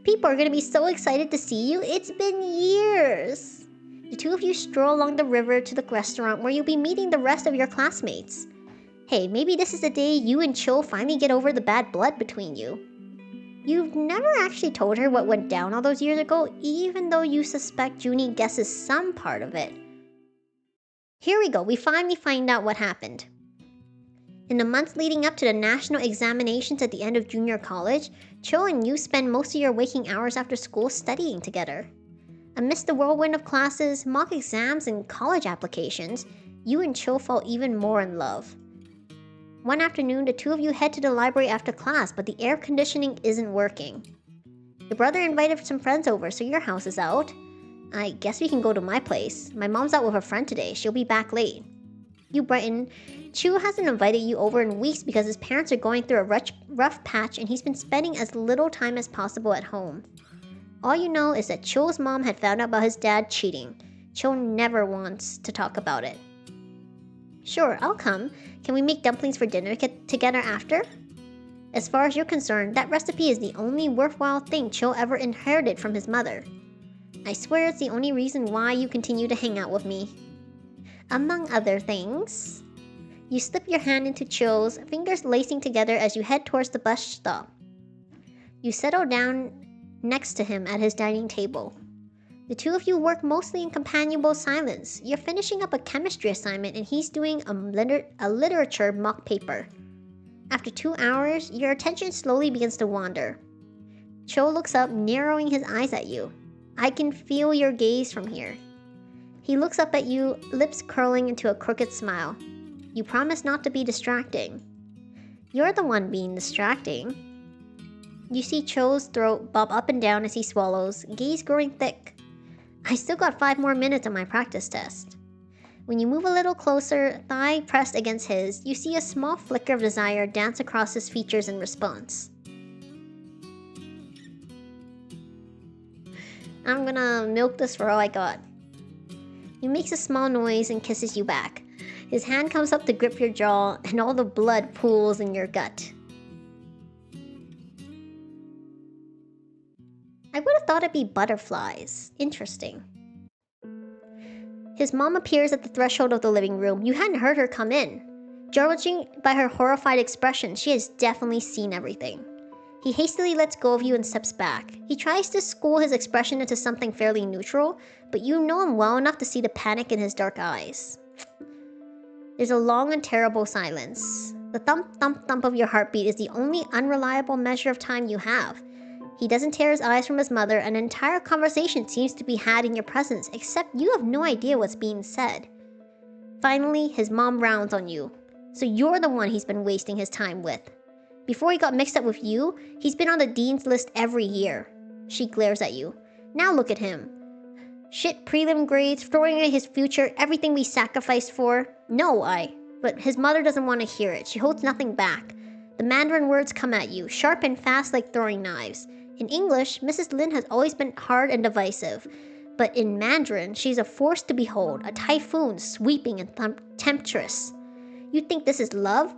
[SPEAKER 1] People are going to be so excited to see you. It's been years. The two of you stroll along the river to the restaurant where you'll be meeting the rest of your classmates. Hey, maybe this is the day you and Cho finally get over the bad blood between you. You've never actually told her what went down all those years ago, even though you suspect Junie guesses some part of it. Here we go, we finally find out what happened. In the months leading up to the national examinations at the end of junior college, Cho and you spend most of your waking hours after school studying together. Amidst the whirlwind of classes, mock exams, and college applications, you and Cho fall even more in love. One afternoon, the two of you head to the library after class, but the air conditioning isn't working. Your brother invited some friends over, so your house is out. I guess we can go to my place. My mom's out with a friend today. She'll be back late. You brighten. Chu hasn't invited you over in weeks because his parents are going through a rough patch and he's been spending as little time as possible at home. All you know is that Cho's mom had found out about his dad cheating. Cho never wants to talk about it. Sure, I'll come. Can we make dumplings for dinner together after? As far as you're concerned, that recipe is the only worthwhile thing Cho ever inherited from his mother. I swear it's the only reason why you continue to hang out with me. Among other things. You slip your hand into Cho's, fingers lacing together as you head towards the bus stop. You settle down next to him at his dining table. The two of you work mostly in companionable silence. You're finishing up a chemistry assignment and he's doing a literature mock paper. After 2 hours, your attention slowly begins to wander. Cho looks up, narrowing his eyes at you. I can feel your gaze from here. He looks up at you, lips curling into a crooked smile. You promise not to be distracting. You're the one being distracting. You see Cho's throat bob up and down as he swallows, gaze growing thick. I still got 5 more minutes on my practice test. When you move a little closer, thigh pressed against his, you see a small flicker of desire dance across his features in response. I'm gonna milk this for all I got. He makes a small noise and kisses you back. His hand comes up to grip your jaw, and all the blood pools in your gut. I would have thought it'd be butterflies. Interesting. His mom appears at the threshold of the living room. You hadn't heard her come in. Judging by her horrified expression, she has definitely seen everything. He hastily lets go of you and steps back. He tries to school his expression into something fairly neutral, but you know him well enough to see the panic in his dark eyes. There's a long and terrible silence. The thump, thump, thump of your heartbeat is the only unreliable measure of time you have. He doesn't tear his eyes from his mother, and an entire conversation seems to be had in your presence, except you have no idea what's being said. Finally, his mom rounds on you. So you're the one he's been wasting his time with. Before he got mixed up with you, he's been on the dean's list every year. She glares at you. Now look at him. Shit prelim grades, throwing away his future, everything we sacrificed for. But his mother doesn't want to hear it. She holds nothing back. The Mandarin words come at you, sharp and fast like throwing knives. In English, Mrs. Lin has always been hard and divisive. But in Mandarin, she's a force to behold, a typhoon, sweeping and temptress. You think this is love?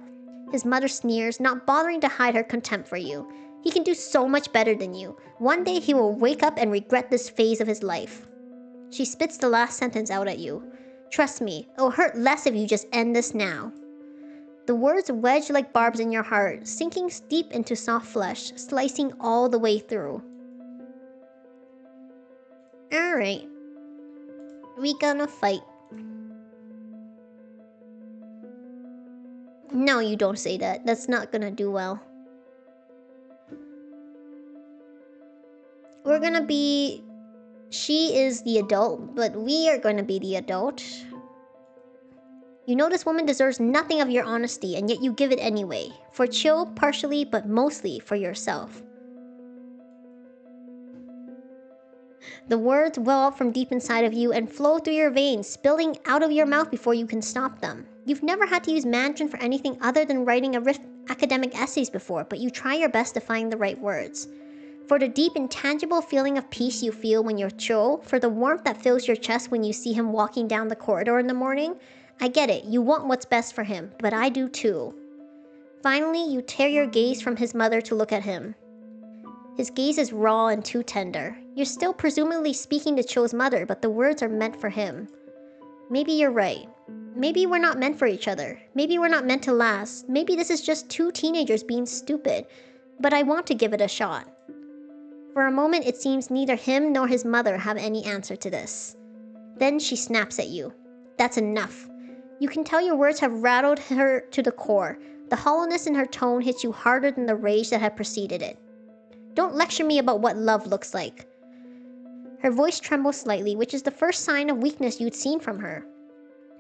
[SPEAKER 1] His mother sneers, not bothering to hide her contempt for you. He can do so much better than you. One day he will wake up and regret this phase of his life. She spits the last sentence out at you. Trust me, it'll hurt less if you just end this now. The words wedge like barbs in your heart, sinking deep into soft flesh, slicing all the way through. Alright. We gonna fight. No, you don't say that. That's not gonna do well. We're gonna be... She is the adult, but we are gonna be the adult. You know this woman deserves nothing of your honesty, and yet you give it anyway. For Chill, partially, but mostly for yourself. The words well up from deep inside of you and flow through your veins, spilling out of your mouth before you can stop them. You've never had to use Mandarin for anything other than writing academic essays before, but you try your best to find the right words. For the deep, intangible feeling of peace you feel when you're Chill, for the warmth that fills your chest when you see him walking down the corridor in the morning, I get it, you want what's best for him, but I do too. Finally, you tear your gaze from his mother to look at him. His gaze is raw and too tender. You're still presumably speaking to Cho's mother, but the words are meant for him. Maybe you're right. Maybe we're not meant for each other. Maybe we're not meant to last. Maybe this is just two teenagers being stupid. But I want to give it a shot. For a moment, it seems neither him nor his mother have any answer to this. Then she snaps at you. That's enough. You can tell your words have rattled her to the core. The hollowness in her tone hits you harder than the rage that had preceded it. Don't lecture me about what love looks like. Her voice trembles slightly, which is the first sign of weakness you'd seen from her.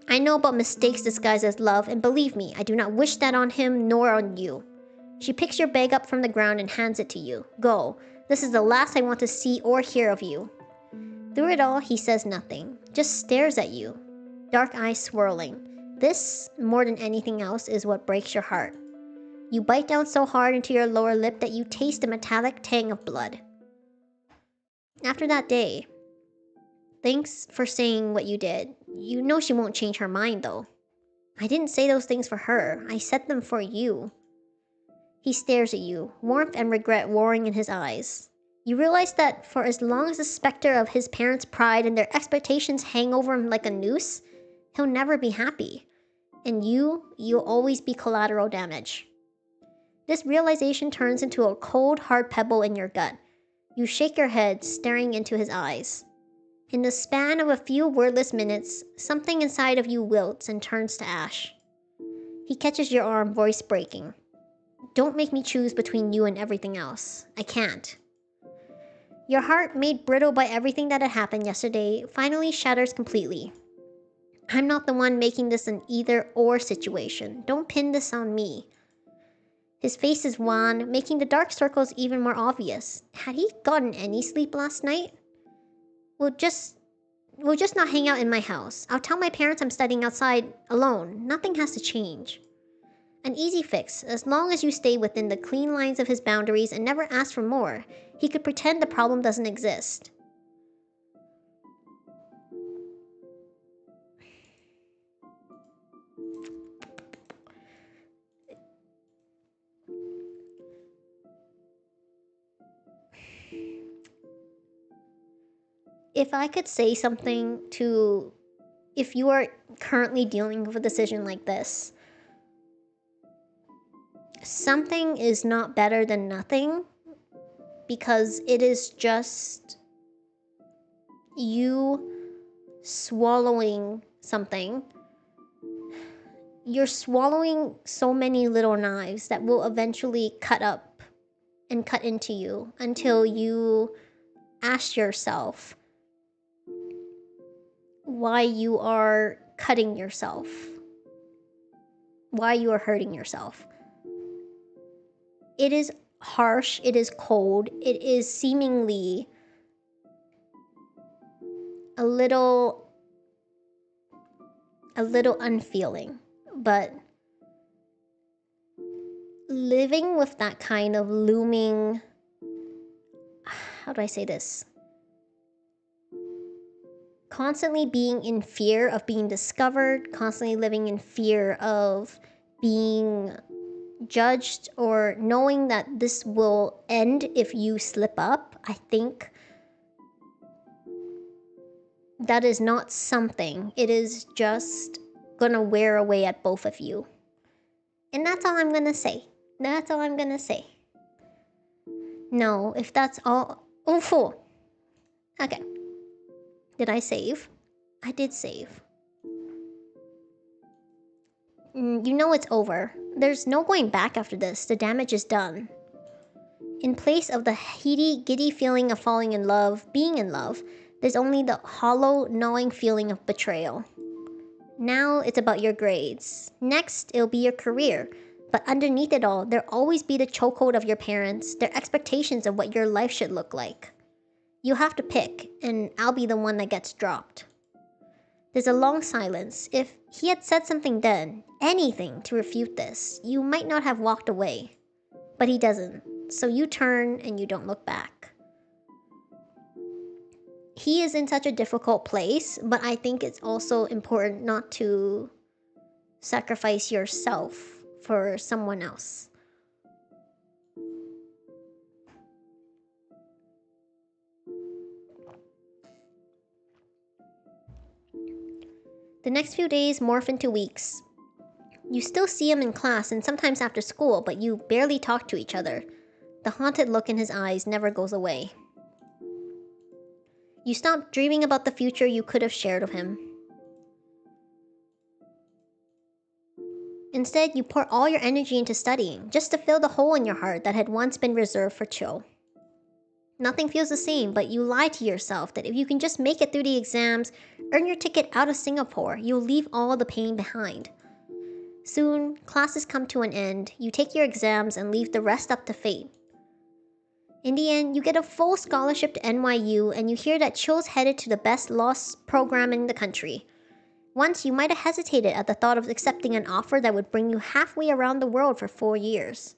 [SPEAKER 1] I know about mistakes disguised as love, and believe me, I do not wish that on him nor on you. She picks your bag up from the ground and hands it to you. Go. This is the last I want to see or hear of you. Through it all, he says nothing, just stares at you. Dark eyes swirling. This, more than anything else, is what breaks your heart. You bite down so hard into your lower lip that you taste the metallic tang of blood. After that day, thanks for saying what you did. You know she won't change her mind, though. I didn't say those things for her. I said them for you. He stares at you, warmth and regret roaring in his eyes. You realize that for as long as the specter of his parents' pride and their expectations hang over him like a noose, he'll never be happy. And you'll always be collateral damage. This realization turns into a cold, hard pebble in your gut. You shake your head, staring into his eyes. In the span of a few wordless minutes, something inside of you wilts and turns to ash. He catches your arm, voice breaking. Don't make me choose between you and everything else. I can't. Your heart, made brittle by everything that had happened yesterday, finally shatters completely. I'm not the one making this an either-or situation. Don't pin this on me. His face is wan, making the dark circles even more obvious. Had he gotten any sleep last night? We'll just not hang out in my house. I'll tell my parents I'm studying outside alone. Nothing has to change. An easy fix, as long as you stay within the clean lines of his boundaries and never ask for more. He could pretend the problem doesn't exist. If I could say something to, if you are currently dealing with a decision like this, something is not better than nothing, because it is just you swallowing something. You're swallowing so many little knives that will eventually cut up and cut into you until you ask yourself why you are cutting yourself, why you are hurting yourself. It is harsh, it is cold, it is seemingly a little unfeeling, but living with that kind of looming, how do I say this? Constantly being in fear of being discovered, constantly living in fear of being judged, or knowing that this will end if you slip up, I think that is not something. It is just gonna wear away at both of you. And that's all I'm gonna say. That's all I'm gonna say. No, if that's all... Oh, fool. Okay. Did I save? I did save. You know it's over. There's no going back after this. The damage is done. In place of the heady, giddy feeling of falling in love, being in love, there's only the hollow, gnawing feeling of betrayal. Now it's about your grades. Next, it'll be your career. But underneath it all, there'll always be the chokehold of your parents, their expectations of what your life should look like. You have to pick, and I'll be the one that gets dropped. There's a long silence. If he had said something then, anything to refute this, you might not have walked away. But he doesn't, so you turn and you don't look back. He is in such a difficult place, but I think it's also important not to sacrifice yourself for someone else. The next few days morph into weeks. You still see him in class and sometimes after school, but you barely talk to each other. The haunted look in his eyes never goes away. You stop dreaming about the future you could have shared with him. Instead, you pour all your energy into studying, just to fill the hole in your heart that had once been reserved for chill. Nothing feels the same, but you lie to yourself that if you can just make it through the exams, earn your ticket out of Singapore, you'll leave all the pain behind. Soon, classes come to an end, you take your exams and leave the rest up to fate. In the end, you get a full scholarship to NYU and you hear that Chill's headed to the best law program in the country. Once, you might have hesitated at the thought of accepting an offer that would bring you halfway around the world for 4 years.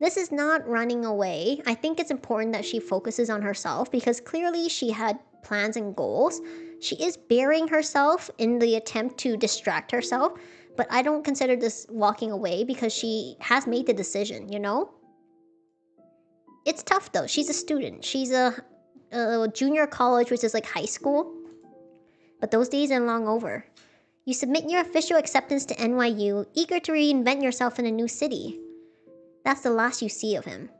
[SPEAKER 1] This is not running away. I think it's important that she focuses on herself because clearly she had plans and goals. She is burying herself in the attempt to distract herself, but I don't consider this walking away because she has made the decision, you know? It's tough though. She's a student. She's a junior college, which is like high school. But those days are long over. You submit your official acceptance to NYU, eager to reinvent yourself in a new city. That's the last you see of him.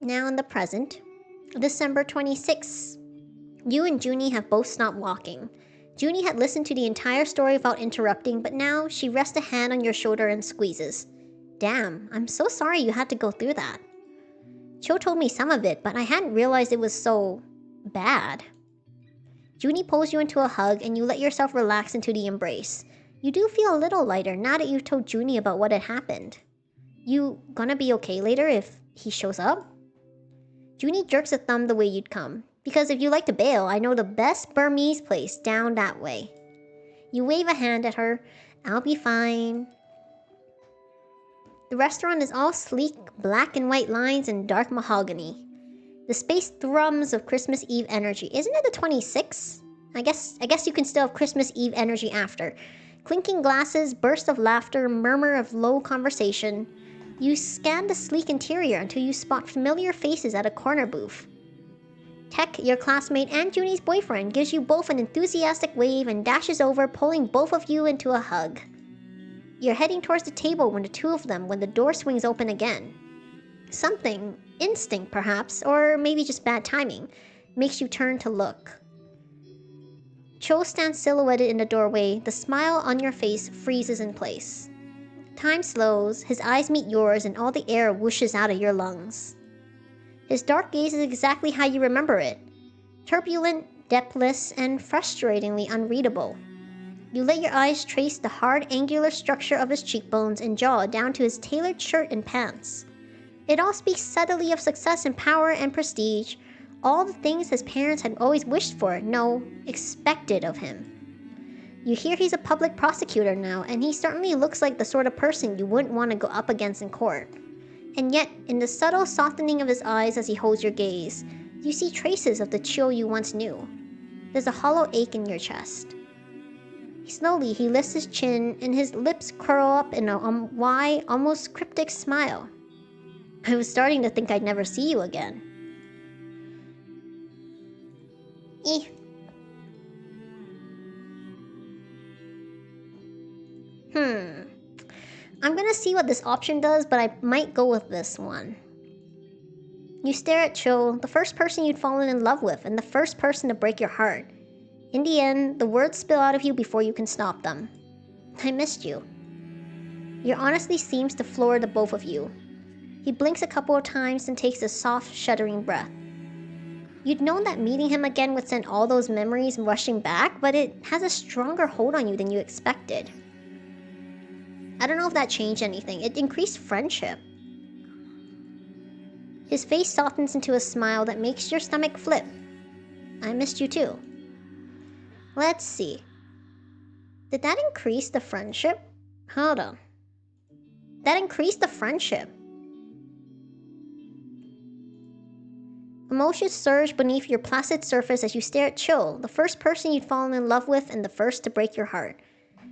[SPEAKER 1] Now in the present, December 26th. You and Junie have both stopped walking. Junie had listened to the entire story without interrupting, but now she rests a hand on your shoulder and squeezes. Damn, I'm so sorry you had to go through that. Cho told me some of it, but I hadn't realized it was so bad. Junie pulls you into a hug and you let yourself relax into the embrace. You do feel a little lighter now that you've told Junie about what had happened. You gonna be okay later if he shows up? Junie jerks a thumb the way you'd come. Because if you like to bail, I know the best Burmese place down that way. You wave a hand at her. I'll be fine. The restaurant is all sleek, black and white lines and dark mahogany. The space thrums of Christmas Eve energy. Isn't it the 26th? I guess you can still have Christmas Eve energy after. Clinking glasses, burst of laughter, murmur of low conversation. You scan the sleek interior until you spot familiar faces at a corner booth. Tech, your classmate and Junie's boyfriend, gives you both an enthusiastic wave and dashes over, pulling both of you into a hug. You're heading towards the table when the door swings open again. Something, instinct perhaps, or maybe just bad timing, makes you turn to look. Cho stands silhouetted in the doorway, the smile on your face freezes in place. Time slows, his eyes meet yours and all the air whooshes out of your lungs. His dark gaze is exactly how you remember it. Turbulent, depthless, and frustratingly unreadable. You let your eyes trace the hard, angular structure of his cheekbones and jaw down to his tailored shirt and pants. It all speaks subtly of success and power and prestige, all the things his parents had always wished for, no, expected of him. You hear he's a public prosecutor now, and he certainly looks like the sort of person you wouldn't want to go up against in court. And yet, in the subtle softening of his eyes as he holds your gaze, you see traces of the chill you once knew. There's a hollow ache in your chest. Slowly, he lifts his chin, and his lips curl up in a wide, almost cryptic smile. I was starting to think I'd never see you again. I'm gonna see what this option does, but I might go with this one. You stare at Cho, the first person you'd fallen in love with, and the first person to break your heart. In the end, the words spill out of you before you can stop them. I missed you. Your honesty seems to floor the both of you. He blinks a couple of times and takes a soft, shuddering breath. You'd known that meeting him again would send all those memories rushing back, but it has a stronger hold on you than you expected. I don't know if that changed anything. It increased friendship. His face softens into a smile that makes your stomach flip. I missed you too. Let's see. Did that increase the friendship? Hold on. That increased the friendship. Emotions surge beneath your placid surface as you stare at Cho, the first person you'd fallen in love with and the first to break your heart.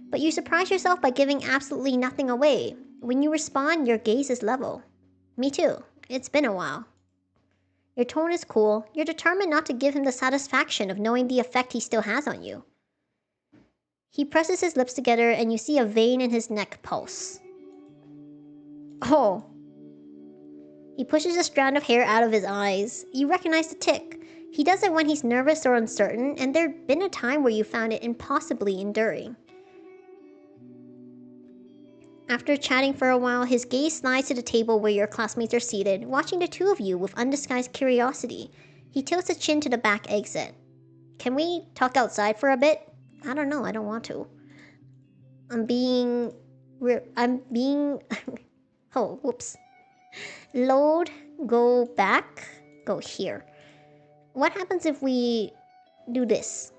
[SPEAKER 1] But you surprise yourself by giving absolutely nothing away. When you respond, your gaze is level. Me too. It's been a while. Your tone is cool. You're determined not to give him the satisfaction of knowing the effect he still has on you. He presses his lips together and you see a vein in his neck pulse. Oh. He pushes a strand of hair out of his eyes. You recognize the tick. He does it when he's nervous or uncertain, and there'd been a time where you found it impossibly enduring. After chatting for a while, his gaze slides to the table where your classmates are seated, watching the two of you with undisguised curiosity. He tilts his chin to the back exit. Can we talk outside for a bit? I don't know, I don't want to. I'm being... oh, whoops. Load, go back, go here. What happens if we do this?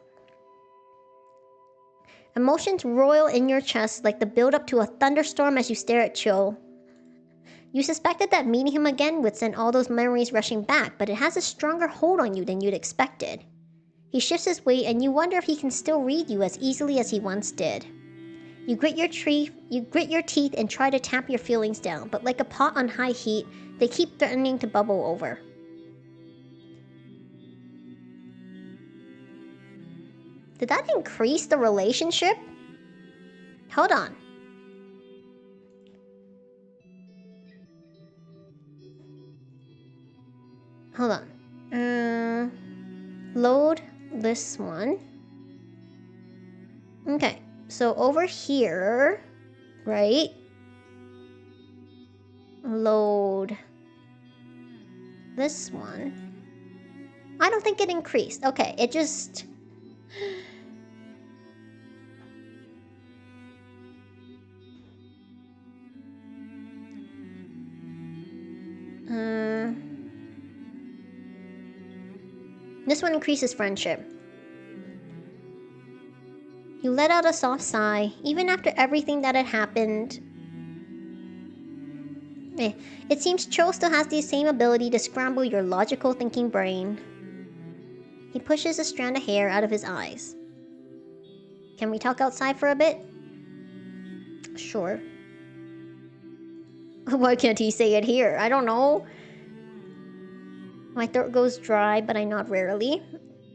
[SPEAKER 1] Emotions roil in your chest like the build-up to a thunderstorm as you stare at Cho. You suspected that meeting him again would send all those memories rushing back, but it has a stronger hold on you than you'd expected. He shifts his weight and you wonder if he can still read you as easily as he once did. You grit your teeth and try to tamp your feelings down, but like a pot on high heat, they keep threatening to bubble over. Did that increase the relationship? Hold on. Hold on. Load this one. Okay, so over here, right? Load this one. I don't think it increased. Okay, it just... This one increases friendship. You let out a soft sigh, even after everything that had happened. It seems Cho still has the same ability to scramble your logical thinking brain. He pushes a strand of hair out of his eyes. Can we talk outside for a bit? Sure. Why can't he say it here? I don't know. My throat goes dry, but I nod rarely.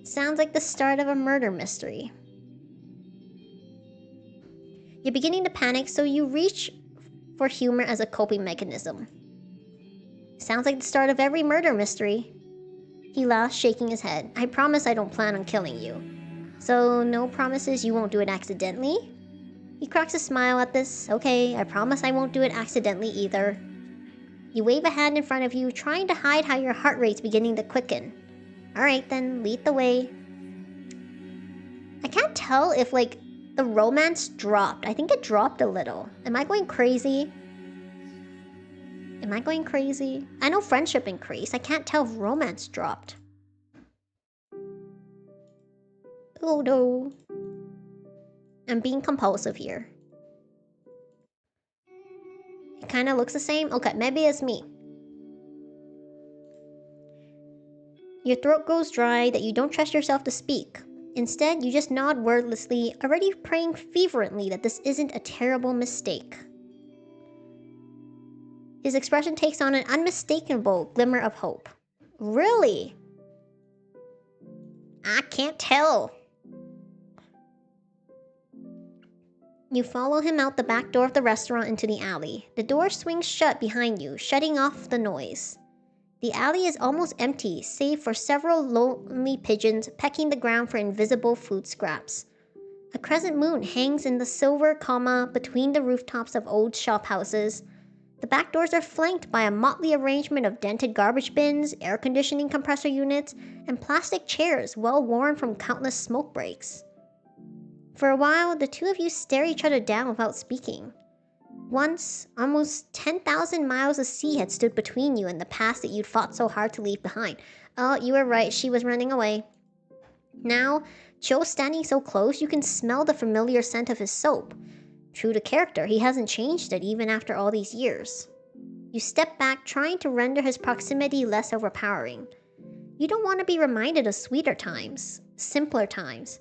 [SPEAKER 1] Sounds like the start of a murder mystery. You're beginning to panic, so you reach for humor as a coping mechanism. Sounds like the start of every murder mystery. He laughs, shaking his head. I promise I don't plan on killing you. So, no promises you won't do it accidentally? He cracks a smile at this. Okay, I promise I won't do it accidentally either. You wave a hand in front of you, trying to hide how your heart rate's beginning to quicken. Alright then, lead the way. I can't tell if, like, the romance dropped. I think it dropped a little. Am I going crazy? Am I going crazy? I know friendship increased. I can't tell if romance dropped. Oh no. I'm being compulsive here. It kind of looks the same? Okay, maybe it's me. Your throat goes dry that you don't trust yourself to speak. Instead, you just nod wordlessly, already praying fervently that this isn't a terrible mistake. His expression takes on an unmistakable glimmer of hope. Really? I can't tell. You follow him out the back door of the restaurant into the alley. The door swings shut behind you, shutting off the noise. The alley is almost empty, save for several lonely pigeons pecking the ground for invisible food scraps. A crescent moon hangs in the silver comma between the rooftops of old shophouses. The back doors are flanked by a motley arrangement of dented garbage bins, air conditioning compressor units, and plastic chairs well worn from countless smoke breaks. For a while, the two of you stare each other down without speaking. Once, almost 10,000 miles of sea had stood between you and the past that you'd fought so hard to leave behind. Oh, you were right, she was running away. Now, Joe's standing so close you can smell the familiar scent of his soap. True to character, he hasn't changed it even after all these years. You step back, trying to render his proximity less overpowering. You don't want to be reminded of sweeter times, simpler times.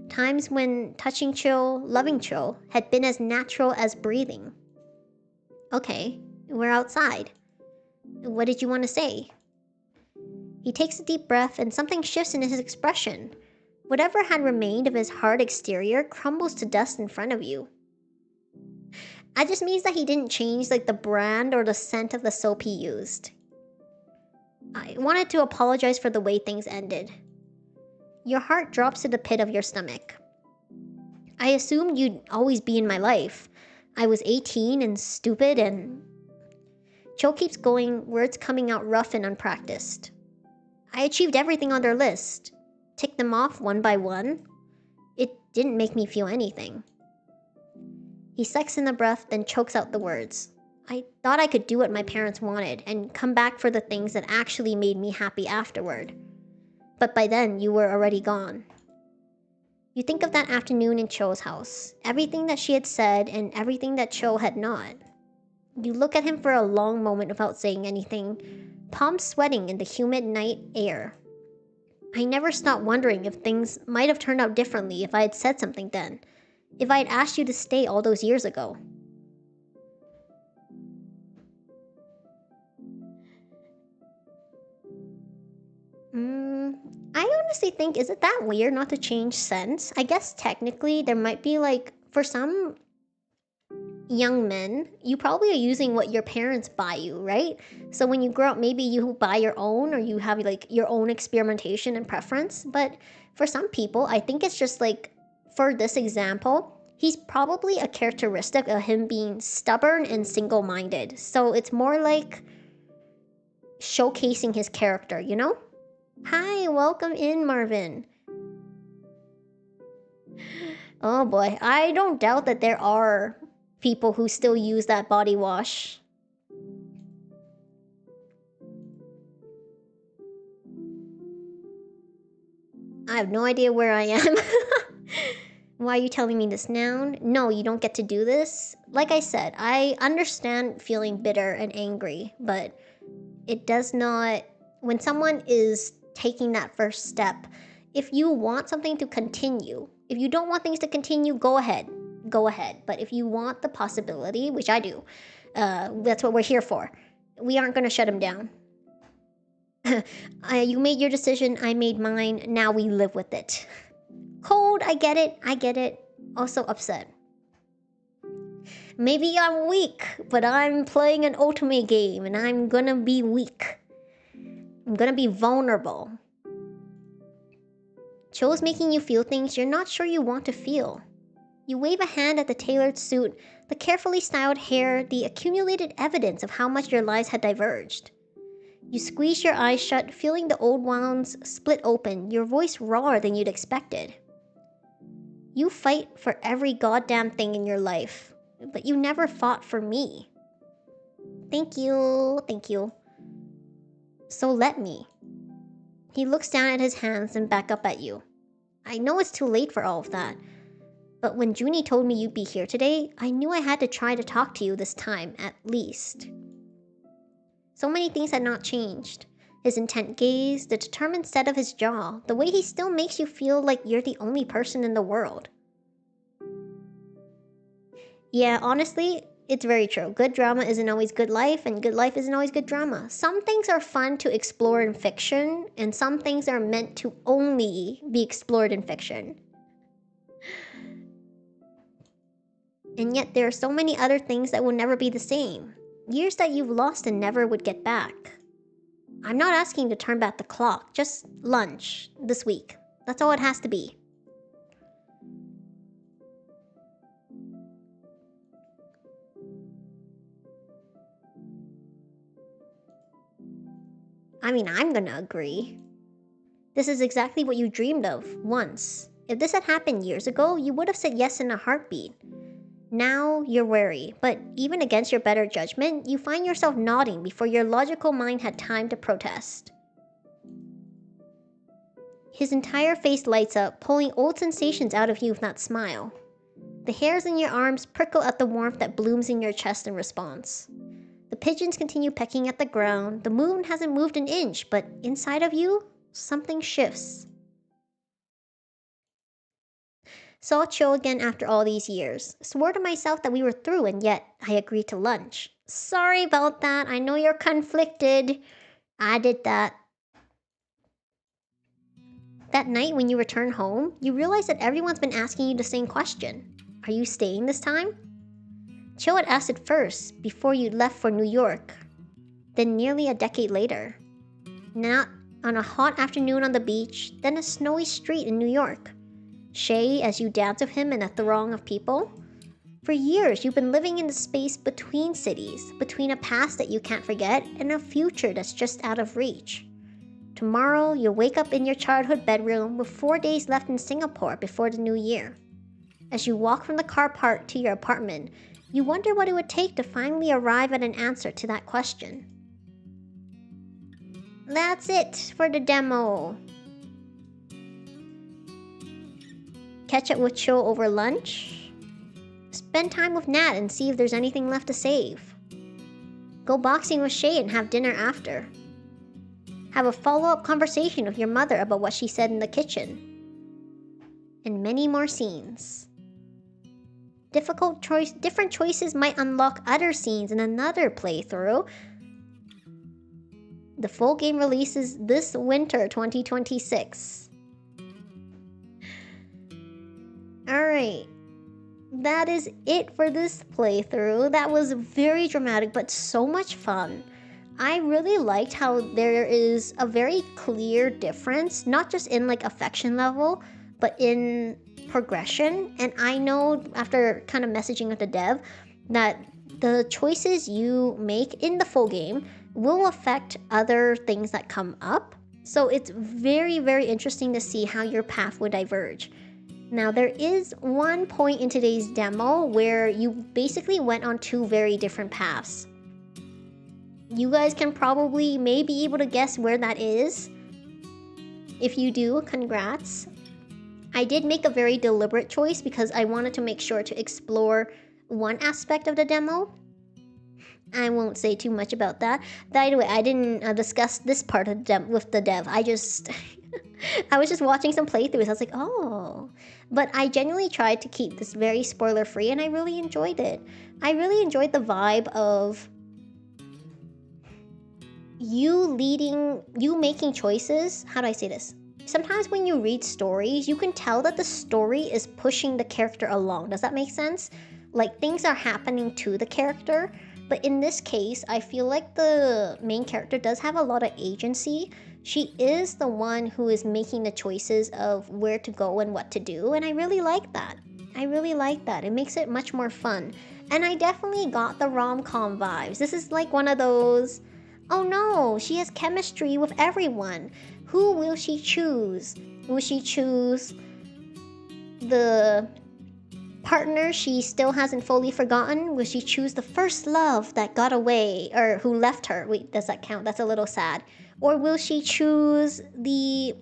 [SPEAKER 1] Times when touching Chill, loving Chill, had been as natural as breathing. Okay, we're outside. What did you want to say? He takes a deep breath and something shifts in his expression. Whatever had remained of his hard exterior crumbles to dust in front of you. That just means that he didn't change like the brand or the scent of the soap he used. I wanted to apologize for the way things ended. Your heart drops to the pit of your stomach. I assumed you'd always be in my life. I was 18 and stupid and... Cho keeps going, words coming out rough and unpracticed. I achieved everything on their list. Tick them off one by one. It didn't make me feel anything. He sucks in the breath, then chokes out the words. I thought I could do what my parents wanted and come back for the things that actually made me happy afterward. But by then, you were already gone. You think of that afternoon in Cho's house, everything that she had said and everything that Cho had not. You look at him for a long moment without saying anything, palms sweating in the humid night air. I never stopped wondering if things might have turned out differently if I had said something then, if I'd asked you to stay all those years ago? I honestly think, is it that weird not to change sense? I guess technically there might be like, for some young men, you probably are using what your parents buy you, right? So when you grow up, maybe you buy your own or you have like your own experimentation and preference. But for some people, I think it's just like, for this example, he's probably a characteristic of him being stubborn and single-minded. So it's more like showcasing his character, you know? Hi, welcome in, Marvin. Oh boy, I don't doubt that there are people who still use that body wash. I have no idea where I am. Why are you telling me this now? No, you don't get to do this. Like I said, I understand feeling bitter and angry, but it does not... When someone is taking that first step, if you want something to continue, if you don't want things to continue, go ahead. Go ahead. But if you want the possibility, which I do, that's what we're here for. We aren't going to shut him down. You made your decision, I made mine, now we live with it. Cold, I get it. Also upset. Maybe I'm weak, but I'm playing an ultimate game and I'm gonna be weak. I'm gonna be vulnerable. Cho's making you feel things you're not sure you want to feel. You wave a hand at the tailored suit, the carefully styled hair, the accumulated evidence of how much your lives had diverged. You squeeze your eyes shut, feeling the old wounds split open, your voice rawer than you'd expected. You fight for every goddamn thing in your life, but you never fought for me. Thank you. So let me. He looks down at his hands and back up at you. I know it's too late for all of that, but when Junie told me you'd be here today, I knew I had to try to talk to you this time, at least. So many things had not changed. His intent gaze, the determined set of his jaw, the way he still makes you feel like you're the only person in the world. Yeah, honestly, it's very true. Good drama isn't always good life, and good life isn't always good drama. Some things are fun to explore in fiction, and some things are meant to only be explored in fiction. And yet there are so many other things that will never be the same. Years that you've lost and never would get back. I'm not asking to turn back the clock, just lunch this week. That's all it has to be. I mean, I'm gonna agree. This is exactly what you dreamed of, once. If this had happened years ago, you would have said yes in a heartbeat. Now, you're wary, but even against your better judgment, you find yourself nodding before your logical mind had time to protest. His entire face lights up, pulling old sensations out of you with that smile. The hairs in your arms prickle at the warmth that blooms in your chest in response. The pigeons continue pecking at the ground, the moon hasn't moved an inch, but inside of you, something shifts. Saw Cho again after all these years. Swore to myself that we were through, and yet I agreed to lunch. Sorry about that, I know you're conflicted. I did that. That night when you return home, you realize that everyone's been asking you the same question. Are you staying this time? Cho had asked it first, before you left for New York. Then nearly a decade later. Not on a hot afternoon on the beach, then a snowy street in New York. Shay, as you dance with him in a throng of people. For years, you've been living in the space between cities, between a past that you can't forget and a future that's just out of reach. Tomorrow, you'll wake up in your childhood bedroom with 4 days left in Singapore before the new year. As you walk from the car park to your apartment, you wonder what it would take to finally arrive at an answer to that question. That's it for the demo. Catch up with Cho over lunch. Spend time with Nat and see if there's anything left to save. Go boxing with Shay and have dinner after. Have a follow-up conversation with your mother about what she said in the kitchen. And many more scenes. different choices might unlock other scenes in another playthrough. The full game releases this winter 2026. Alright, that is it for this playthrough. That was very dramatic but so much fun. I really liked how there is a very clear difference, not just in like affection level, but in progression. And I know after kind of messaging with the dev that the choices you make in the full game will affect other things that come up. So it's very, very interesting to see how your path would diverge. Now, there is one point in today's demo where you basically went on two very different paths. You guys can probably may be able to guess where that is. If you do, congrats. I did make a very deliberate choice because I wanted to make sure to explore one aspect of the demo. I won't say too much about that. By the way, I didn't discuss this part of with the dev. I was just watching some playthroughs. I was like, oh. But I genuinely tried to keep this very spoiler free and I really enjoyed it. I really enjoyed the vibe of you making choices. How do I say this? Sometimes when you read stories, you can tell that the story is pushing the character along. Does that make sense? Like things are happening to the character. But in this case, I feel like the main character does have a lot of agency. She is the one who is making the choices of where to go and what to do, and I really like that. I really like that. It makes it much more fun. And I definitely got the rom-com vibes. This is like one of those, oh no, she has chemistry with everyone. Who will she choose? Will she choose the partner she still hasn't fully forgotten? Will she choose the first love that got away or who left her? Wait, does that count? That's a little sad. Or will she choose the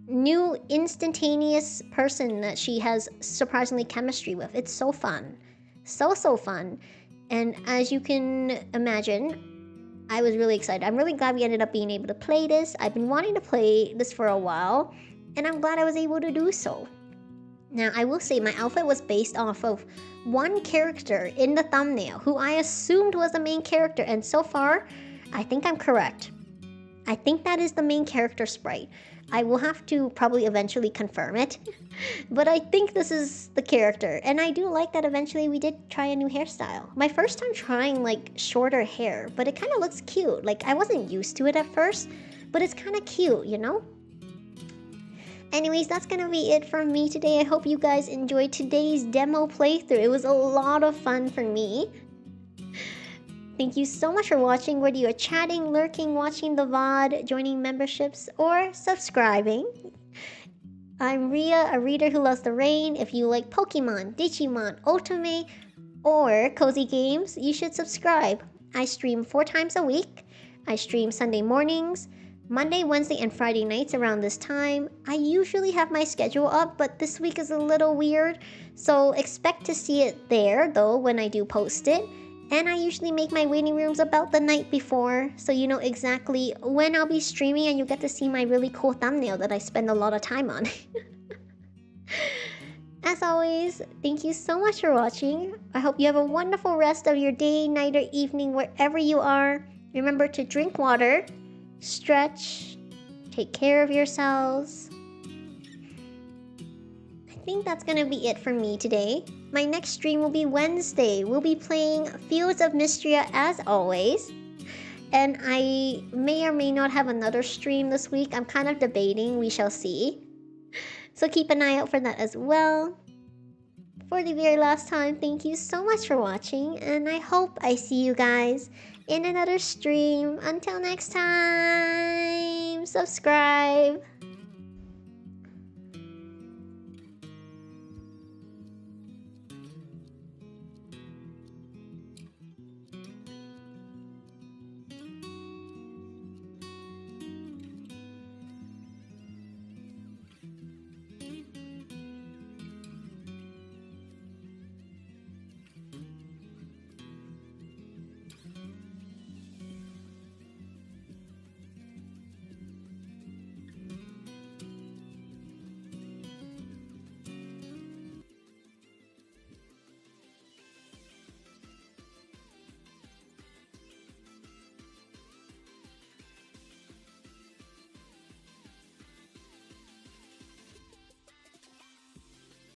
[SPEAKER 1] new instantaneous person that she has surprisingly chemistry with? It's so fun. So fun. And as you can imagine, I was really excited. I'm really glad we ended up being able to play this. I've been wanting to play this for a while, and I'm glad I was able to do so. Now, I will say my outfit was based off of one character in the thumbnail who I assumed was the main character, and so far, I think I'm correct. I think that is the main character sprite. I will have to probably eventually confirm it, but I think this is the character, and I do like that eventually we did try a new hairstyle. My first time trying like shorter hair, but it kind of looks cute. Like I wasn't used to it at first, but it's kind of cute, you know? Anyways, that's gonna be it from me today. I hope you guys enjoyed today's demo playthrough. It was a lot of fun for me. Thank you so much for watching, whether you're chatting, lurking, watching the VOD, joining memberships, or subscribing. I'm Ria, a reader who loves the rain. If you like Pokemon, Digimon, Otome, or cozy games, you should subscribe. I stream 4 times a week. I stream Sunday mornings, Monday, Wednesday, and Friday nights around this time. I usually have my schedule up, but this week is a little weird, so expect to see it there, though, when I do post it. And I usually make my waiting rooms about the night before, so you know exactly when I'll be streaming and you get to see my really cool thumbnail that I spend a lot of time on. As always, thank you so much for watching. I hope you have a wonderful rest of your day, night, or evening, wherever you are. Remember to drink water, stretch, take care of yourselves. I think that's gonna be it for me today. My next stream will be Wednesday. We'll be playing Fields of Mystria as always. And I may or may not have another stream this week. I'm kind of debating. We shall see. So keep an eye out for that as well. For the very last time, thank you so much for watching. And I hope I see you guys in another stream. Until next time, subscribe.